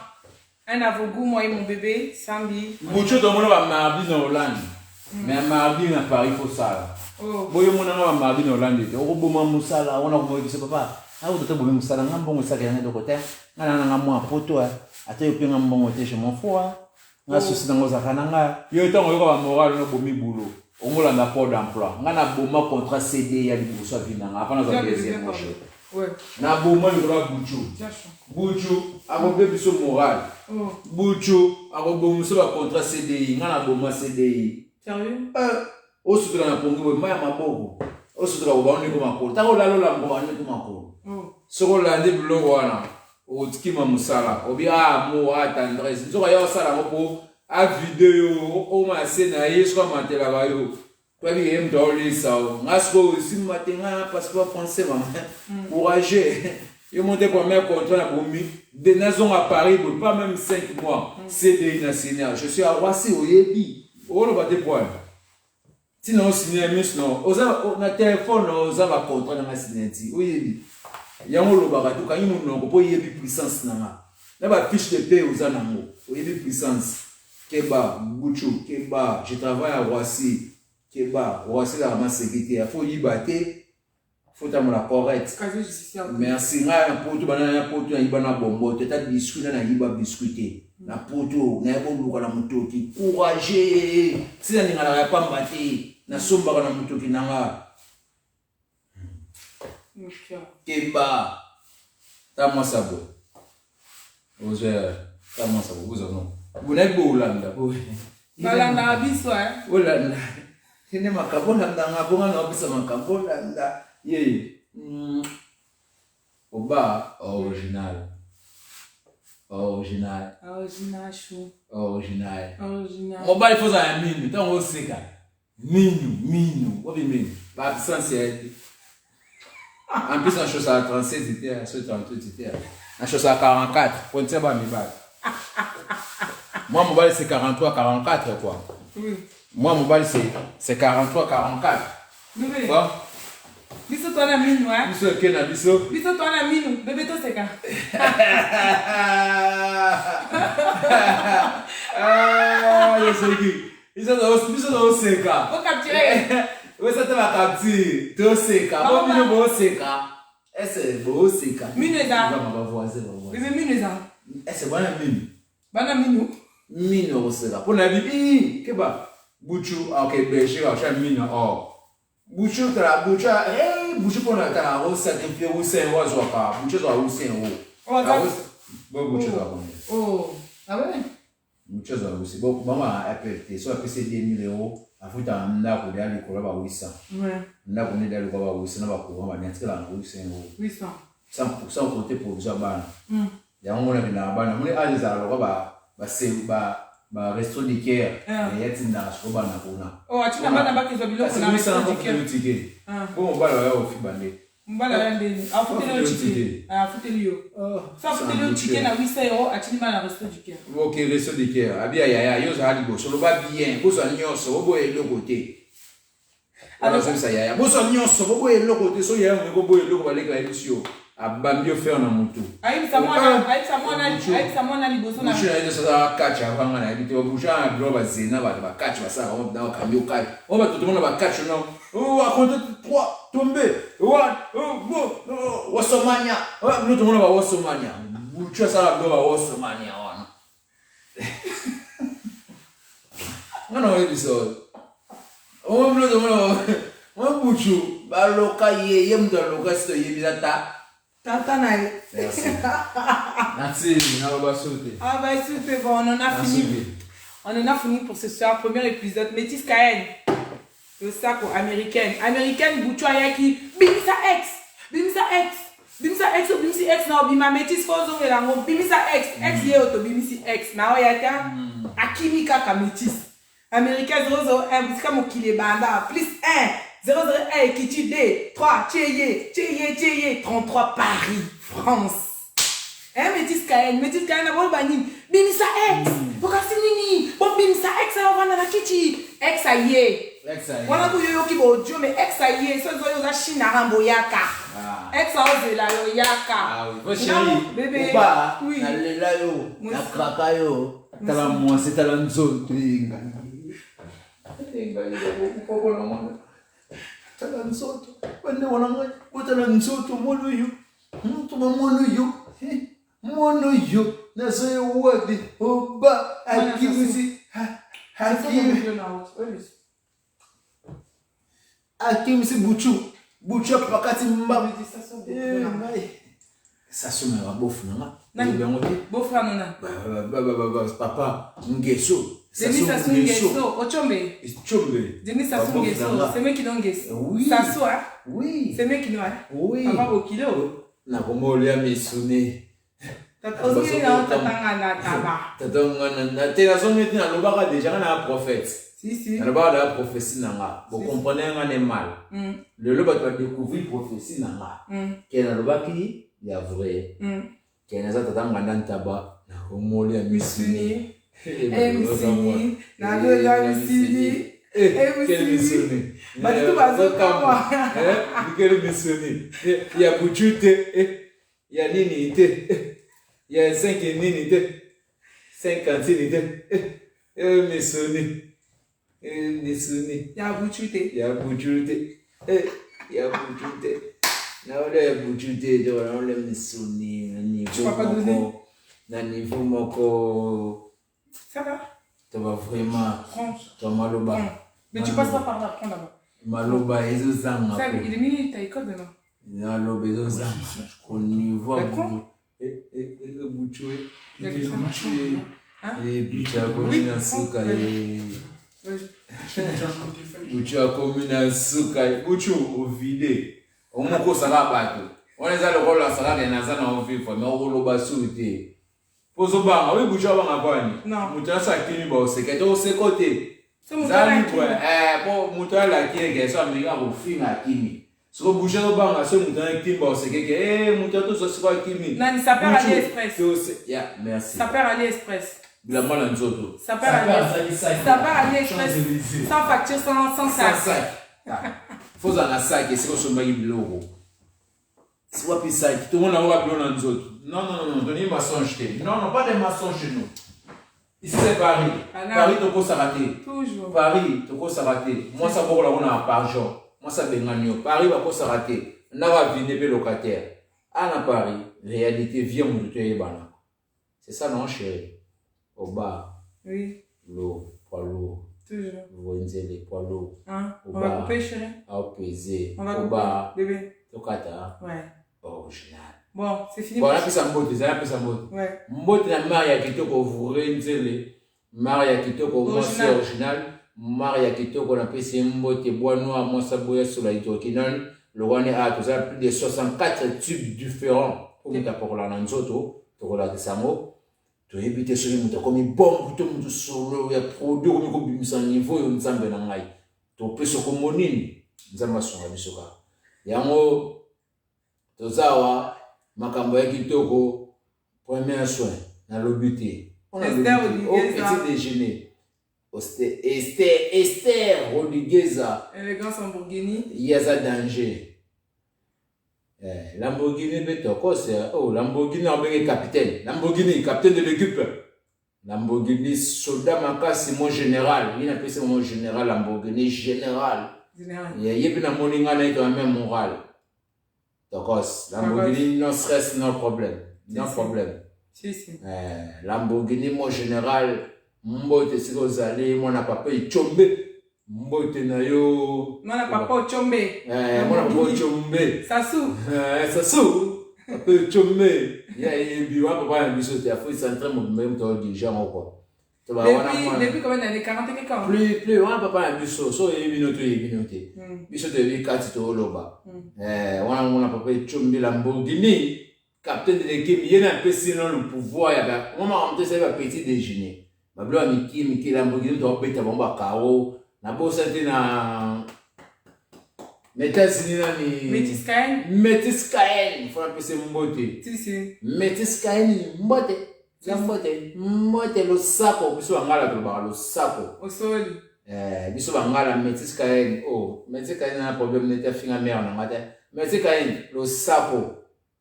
Un avant-goût, moi et mon bébé, Sambi. Bouchou, tout le monde va mardi en Hollande. Mais mardi à Paris, il faut ça. Oh. Boyo mon va mardi en Hollande. On va boire moussala, on a dit papa. Ah, vous devez boire moussala, on a bon ça qui est de côté. On a un mois pour toi. Attends, il y a un bon côté chez mon foie. On a souci dans nos akananga. Il y a un temps où on va moral, on a bomi boulot. On a un apport d'emploi. On a un bon contrat CD, il y a des bourses à finir. Après, on a un deuxième marché. Ouais. Na boma le droit Bouchou. Bouchou, a mon bébé sur moral. Bouchou, a mon bon sur le contrat CDI. Ngana boma CDI. Sérieux? Au sud de la Pongo, ma maboko. Au sud de la Oba, on est comme un col. T'as la lola, on est comme un col. Ce qu'on l'a dit, le wana. Au tkima musala. Au bien, moi, tendresse. Nous aurions ça là pour à vidéo. Au ma scène, aïe, je crois que la bayo. Quoi qu'il aime dans les sao. Ngasko, si matin, passeport français, maman. Courageux. Il monte pour mettre contre la boumi. Des nations à Paris, pas même 5 mois. CDI national. Je suis à Roissy, au Yébi. On va te point. Sinon, on signe un non. On a téléphone, on a contrat dans la signature. Oui, il y a un lobaratou. Quand il y a un Yébi puissance, il y a une fiche de paix aux anamos. Yébi puissance. Keba, Bouchou, Keba. Je travaille à Roissy. Keba, Roissy la sécurité. Il faut y battre. Faut avoir la correcte. Merci. Pour tout, il y a un bonbon. Tu as biscuit, il y a un biscuit. Na poto, na yako luka na mutoki. Courageux. Si na ninga na pas mbati, na somba na mutoki nanga. Keba. Tamo sabo. Oje, tamo sabo, vous non. Vous n'êtes pas Hollande. Hollande biso hein. Hollande. Ine makabona ndanga bonga na bisa makabona. Ye. Oba original. Original. Original chou. Original. Original. Mon bail faut ça minu, tant on sait quoi. Minu. What do you mean? Bah ça c'est en plus en chose à 36 était, sur 38 était. En chose à 44, pour dire bah mi bail. Moi mon bail c'est 43 44 quoi. Oui. Moi mon bail c'est 43 44. Oui. Bon. Biso toi na minu hein. Biso kena biso. Biso toi na minu, bébé to c'est quand. Ah, je sais qui. Biso do seka. Vous capturez. Vous êtes ma capture. To seka. Bon minu bo seka. Est-ce bo seka. Minu ça. Va voisin. Bébé minu ça. Est-ce bana minu. Bana minu. Minu o seka. Pour la vie, keba. Bouchou, ok, beche, acha minu oh. Bouchou tra boucha bouchou pour la ta o sacrifier o sen o zoka bouchou za o sen o bon bouchou za bon oh ah ouais bouchou za o sen bon maman appelle so appelle 2000 € afuta nda ko dali ko ba 800 ouais nda ko ne dali ko ba 800 na ba ko ba nyatika la 800 100% côté provisoire bana ya ngona bina bana mune aliza lo ba se ba resto di care e yeti nda so bana kuna oh atina bana ba kezo biloko na resto di care bon mbala ya ofi bande mbala ya ndeni afutele chike afutele yo ça afutele chike na 800 € atina bana resto di care OK resto di care abia ya yo za hali bo so lo ba bien bo so nyoso bo boye lo côté alors ça ya bo so nyoso bo boye lo côté so ya mo bo boye lo ba le ka elisio abambio faire na mutu ayi samona liboso na mutu na ça catch avanga na bito buja globa zena ba catch ba ça on na cambio catch on va tout le monde va catch non oh à compter 3 tomber 1 oh wasomania nous tout le monde va wasomania mutu ça la globa wasomania wana ngana wewe biso on nous tout le monde on mutu ba loka ye mdo loka sto ye bizata tata nae. Merci. Merci, on va sauter. Ah bah super, bon, on en a fini. On en a fini pour ce soir, premier épisode. Métis Kaen, le sac américaine. Américaine, Bouchou Ayaki, Bimisa X, Bimisa X, Bimisa X ou Bimisi X, non, Bima Métis Fozo et la Bimisa X, X y est auto, Bimisi X. Na oyaka, Akimika ka Métis. Américaine 001, Bouska Mokile Banda, plus 1. 001 Kiti D 3 Tcheye 33 Paris France. Métis Kayen, na bol banin. Bimisa ex. Bokasi nini. Bon bimisa ex a wana na kichi. Ex a ye. Wana ku yo ki bo dio mais ex a ye. So zo yo za china rambo yaka. Ex a oze la yo yaka. Ah oui, chérie. Bébé. Opa, na lela yo, na kraka yo. Tala mwase tala nzoto inga. Tala nzoto. Wane wananga, tala nzoto mono yo. Tuma mono yo. Mono yo. Na so yo wadi. Oba, akimisi. Akimisi buchu. Buchu pakati mba. Ça se met à bouffe, non? Bouffe, non? Papa, Ngeso. Denis Sassou Ngeso, Ochombe. Chombe. Denis Sassou Ngeso, c'est moi qui n'en Ngeso. Oui. Sassou, hein? Oui. C'est moi qui n'en. Oui. Papa au kilo. Na como olha me sune. Osi na tatanga na taba. Tatanga na te na zone na lobaka déjà na prophète. Si. Na lobaka la prophétie nanga. Vous comprenez un mal. Le loba tu vas découvrir prophétie nanga. Qui na lobaki ya vrai. Qui na za tatanga na taba na como olha me sune. MC na lola misini. Quel missionné. Bah tu vas quoi? Quel missionné. Il y a Bouchute, il y a Ninité, il y a 5 Ninité, 50 Ninité, missionné. Missionné. Il y a Bouchute. Il y a Bouchute. Il y a Bouchute. Na ole Bouchute, on le missionné, na niveau. Na niveau moko. Ça va? Tu vas vraiment. Prends. Maloba. Mais tu passes pas par là, prends d'abord. Maloba, ils ont ça. Il est mis ta école demain. Maloba, ils ont ça. Au niveau. Et Bouchoué. Et puis tu as commis un souka. Bouchou a commis un souka. Bouchou, au vide. Au moko sarabato. On les a le rôle à Sarah et Nazana au vif. Mais au rôle bas souté. Pozobanga, oui, Bouchou a un non. Mouton sa kini ba oseke to se côté. C'est mon travail. Pour mouton la kini ke so amiga au fin a kini. So Bouchou banga so mouton kini ba oseke ke mouton to so kwa kini. Nani ça perd AliExpress. Ya, merci. Ça perd AliExpress. Bila mala nzoto. Ça perd AliExpress. Sans facture, sans sac. Faut en sac et c'est comme ça biloko. C'est quoi puis sac? Tout le monde a pas besoin nzoto. Non, donnez mensonge. Non, pas des mensonges chez nous. Ici c'est Paris. Paris, tu peux s'arrêter. Toujours. Paris, tu peux s'arrêter. Moi, ça va on a par jour. Moi, ça benganio. Paris, va pas s'arrêter. On va venir locataire. À Paris, réalité vient où tu es bana. C'est ça, non, chérie? Au bas. Oui. L'eau, poids lourd. Toujours. Vous voyez les poids lourds. On va couper, chérie. À peser. On va couper. Bébé. Tokata. Ouais. Original. Bon, c'est fini. Bon, là, puis ça mbote, ça puis ça mbote. Ouais. Mbote na Maria kitoko vure nzele. Maria kitoko moi c'est original. Maria kitoko na pesi mbote bois noir moi ça boya sur la hydroquinone. Le one a tout ça plus de 64 tubes différents pour mettre pour la nzoto, pour la samo. Tu éviter ce qui muta comme bon tout mutu solo ya produit comme ko bimisa niveau yo nzambe na ngai. To peso ko monini nzamba songa bisoka. Yango tozawa makambo ya kitoko premier soin na lobité on a au petit déjeuner Esther Rodrigueza élégance Lamborghini yaza danger Lamborghini beto kose Lamborghini abenge capitaine de l'équipe Lamborghini soldat makasi mon général il appelle ça mon général Lamborghini général yebi na moninga na ito même moral. D'accord, Lamborghini, non stress, non problème. Non problème. Si. Lamborghini, mon général, mbote si vous allez, mon papa est chombe. Mbote na yo. Mon papa est chombe. Mon papa est chombe. Sassou. Sassou. Papa est chombe. Ya biwa papa a biso te afo centre mo même to di genre quoi. Depuis combien d'années? 40 et quelques. Plus, on papa a biso so ebinote. Biso te vi kati to loba. On a papa chombe Lamborghini, capitaine de l'équipe, il y a un peu sinon le pouvoir ya ba. On m'a rentré ça va petit déjeuner. Ba blo Miki Lamborghini to beta bomba karo. Na bo sente na Métis nani. Métis Kaen. Métis Kaen. Il faut appeler ça mbote. Si. Métis Kaen mbote. La mbote. Mbote lo sako. Biso bangala to ba lo sako. Osoli. Biso bangala Métis Kaen. Oh, Métis Kaen na problème n'était finga mère na ngata. Métis Kaen lo sako.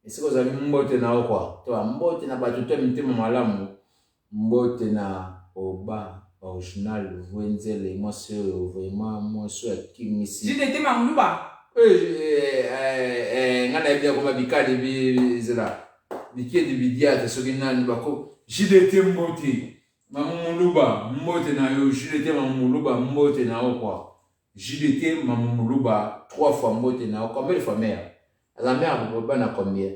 Est-ce que vous avez mbote na quoi? Toi mbote na ba tout mtima malamu. Mbote na oba original Vwenzele moi c'est vraiment moi c'est qui misi. J'ai été mamluba. Ngana ebia ko mabikali bi zela. Bikie de bidia te sogina ni bako. JDT mbote. Mamuluba mbote na yo JDT mamuluba mbote na yo quoi. JDT mamuluba 3 fois mbote na yo. Combien de fois mère? La mère vous na combien?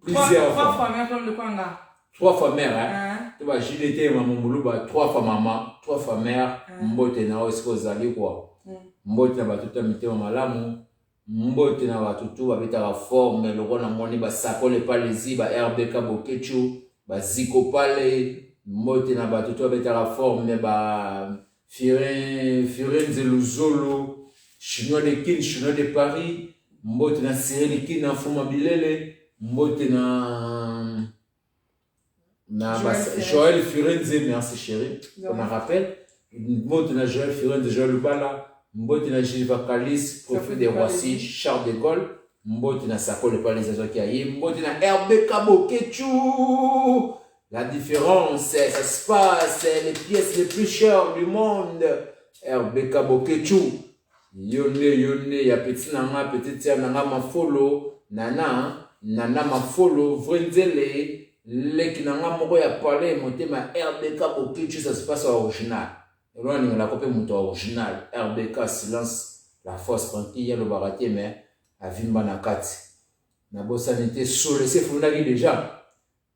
Plusieurs fois. 3 fois mère comme le kwanga. 3 fois mère hein. Tu vas JDT mamuluba 3 fois maman, 3 fois mère mbote na yo est-ce que vous allez quoi? Mbote na batuta mitema malamu. Mbote na watutu babetaka forme loko na moni basakole pale ziba RBK Bokechu baziko pale mbote na batutu babetaka forme ba Firenze Luzolo Chinois de Kin Chinois de Paris mbote na Cyril Kin na Fuma Bilele mbote na Joël Firenze merci chérie on me rappelle mbote na Joël Firenze Joël Bala Mbote na Gilles Vakalis, prophète de Roissy, Charles de Gaulle, Mbote na Sakole Palisazo qui aille, Mbote na RBK Bokechu. La différence, ça se passe, les pièces les plus chères du monde. RBK Bokechu. Yone, ya petit nanga, petit tia nanga ma follow, nana ma follow, Vwenzele, leki nanga moko ya parler, monte ma RBK Bokechu, ça se passe original. Et là, on a copié mon original. RBK, silence, la force tranquille, il y a le baraté, mais à Vimba Nakati. Na bossa n'était solo, c'est fondagi déjà.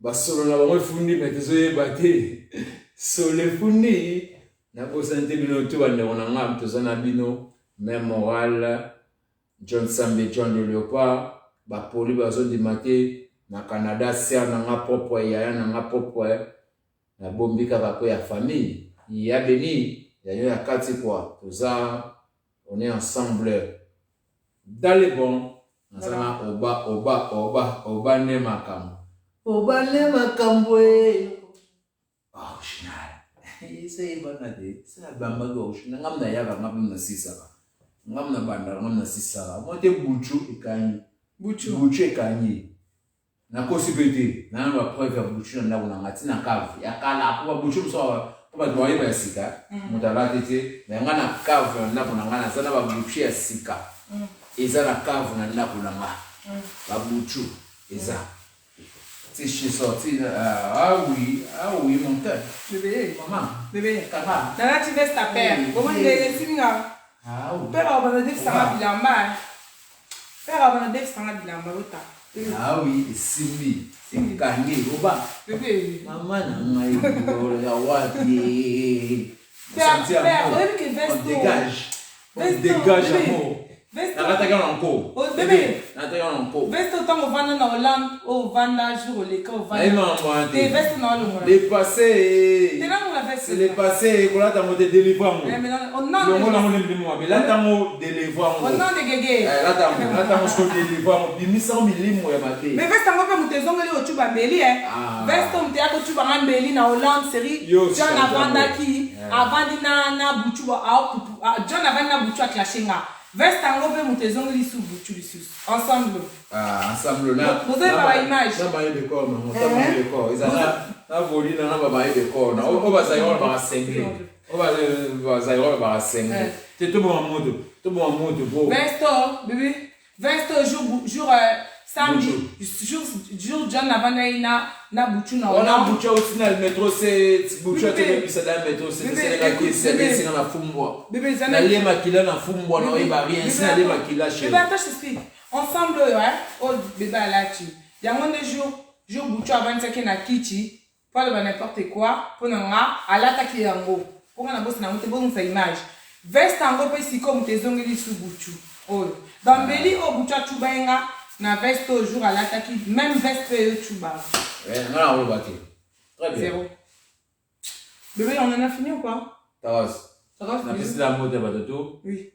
Bah, solo n'a pas fondé, mais désolé, batté. Solo fondé. Na bossa n'était bino, tout va on a un peu de bino, même moral. John Sambe, John de Léopard, bah, poli, bah, zone de maté. Na Canada, c'est un propre, il y a un propre. Na bombi, kaka, ya famille. Il y a béni, il y a quatre quoi. Tout ça, on est ensemble. Dans les bons, ensemble, oba ne makam. Oba ne makambwe. Original. C'est banade. C'est la bamba gauche. Ngamna yaba ngabna sisara. Ngamna banda ngamna sisara. Mote buchu ikanyi. Buchu ikanyi. Na possibilité. Na ba preuve buchu na ngona ngati na kavu. Yakala kwa buchu mso. Kwa tuwaye ba sika mutalate te mais ngana cave na kuna ngana sana ba buchu ya sika eza na cave na ndako na nga ba buchu eza si je sorti oui mon cœur bébé kaka na tu veste ta père comment il est siminga père abana def sama bilamba père abana def sama bilamba lota oui simbi Kangi, oba. Bébé. Maman n'a ngai ya wapi. On dégage. On dégage amour. Nataka encore. Bébé. Nataka encore. Veste autant au vanda na Hollande, au vanda jour les cas au vanda. Non, des vestes na le les passés. C'est là où la veste. C'est les passés qu'on a dans le délivrant. Mais on a mais là dans délivrant. On a des gégé. Là dans ce délivrant, bimisa milimo ya maté. Mais veste ngo pe mutezongeli o tuba mbeli veste mtea ko tuba ngambeli na Hollande série John avandaki avandi na buchu John avandi na buchu aklashinga. Veste ngo pe mutezongeli su buchu lisus ensemble. Ensemble là. Vous avez la image. Na ba décor non, ça ba décor. Ils na voli na ba décor. Na o ba zayo ba sengle. O ba zayo ba sengle. C'est tout bon mode beau. Veste bébé. Veste jour samedi jour John avandi na buchu na on a buchu aussi na le métro c'est buchu te bisa da métro c'est la qui c'est na fumbwa bébé na le makila na fumbwa na iba rien c'est na le makila chez bébé attends je t'explique ensemble oh bébé là tu yango des jour buchu avandi ça na kichi pas le n'importe quoi pour nga alata ki yango pour na boss na mote bon sa image veste ngo pe siko mutezongeli su buchu oh dans beli au buchu tubainga na veste au jour à l'attaque même veste pe tuba non on va battre très bien zéro bébé on en a fini ou quoi ça va la mode de batoto oui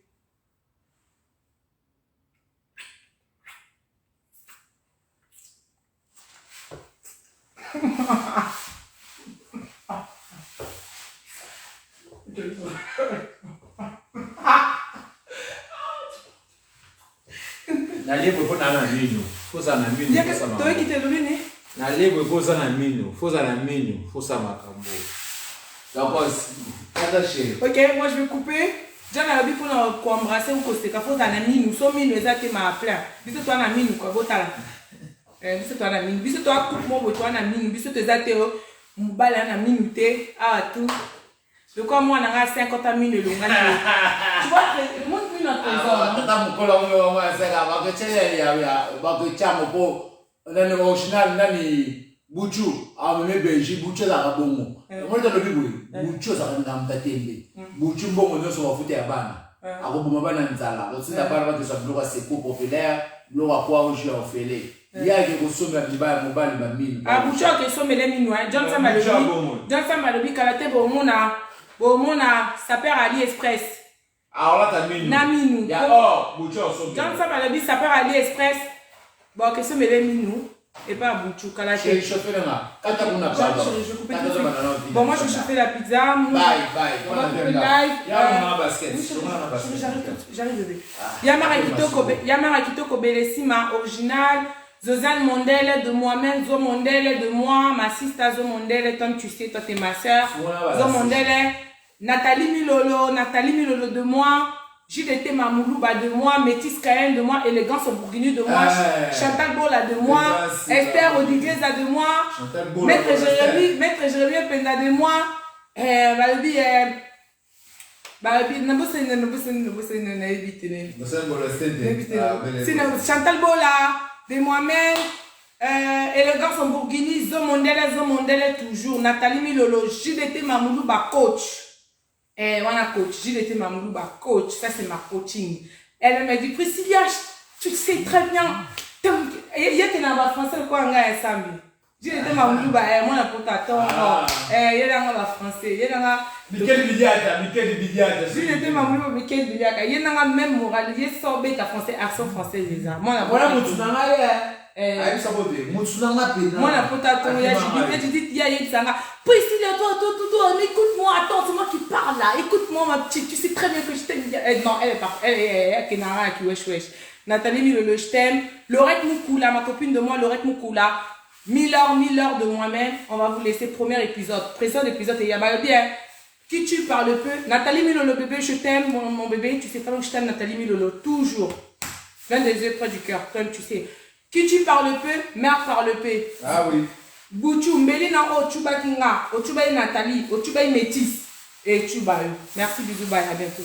Nalebo po na mino. Fosa na mino. Toi qui te domine. Nalebo fosa na mino. Fosa na mino. Fosa makambo. D'accord. Ok, moi je vais couper. Déjà na bi pour embrasser ou coster. Ka fosa na mino. So mino ezate ma plein. Biso toi na mino quoi botala. Biso toi na mino. Biso toi coupe mo boto na mino. Biso te ezate mbala na mino te. Ah tout. De quoi moi, on a 50 000 le tu vois, le monde vit notre trésor. Bomona, ça perd AliExpress. Alors là, t'as mis. Naminou. Ya or, Bouchou, John Sam a dit, ça perd AliExpress. Bon, que ce me les minou. Et pas Bouchou, Kalaté. Je chauffe les mains. Quand t'as qu'on a pas. Bon, moi, je chauffe la pizza. Bye. On va couper live. Y'a un basket. J'arrive, bébé. Yamara Kitoko Belesima, original. Zozane Mondele de moi-même, Zo Mondele de moi, ma sister Zo Mondele, comme tu sais, toi t'es ma soeur. Zo Mondele, Nathalie Milolo de moi, JDT Mamoulouba de moi, Métis Kayen de moi, Élégance au Bourguigny de moi, Chantal Bola de moi, Esther Odigueza de moi, Maître Jérémy Penda de moi, Chantal Bola de moi-même, Élégance en Bourguigny, Zo Mondele toujours, Nathalie Milolo, JDT Mamoulouba coach. Voilà coach, JDT Mamoulouba coach, ça c'est ma coaching. Elle m'a dit, Priscilla, tu sais très bien. Il y a des français quoi en gars samedi. JDT Mamoulouba, moi la potato, il y a des français, il y a Michael Bidiata. JDT Mamoulouba, Michael Bidiata. Il y a même moral, il y a sorbet à français, accent français les gens. Moi la potato. Moi la potato, il y a Priscilla, toi, écoute-moi, attends, c'est moi qui parle là, écoute-moi ma petite, tu sais très bien que je t'aime. Non, elle est Kenara qui wesh. Nathalie Milolo, je t'aime. Laurette Moukoula, ma copine de moi, Laurette Moukoula. 1000 heures de moi-même. On va vous laisser premier épisode. Précédent épisode, et il y a bien. Qui tu parles peu. Nathalie Milolo, bébé, je t'aime, mon bébé. Tu sais très bien que je t'aime, Nathalie Milolo, toujours. L'un des yeux près du cœur, comme tu sais. Qui tu parles peu, mère parle peu. Ah oui. Bouchou, Mélina, Ochuba Kinga, Ochuba Nathalie, Ochuba Métis et Chuba. Merci, bisous, bye, à bientôt.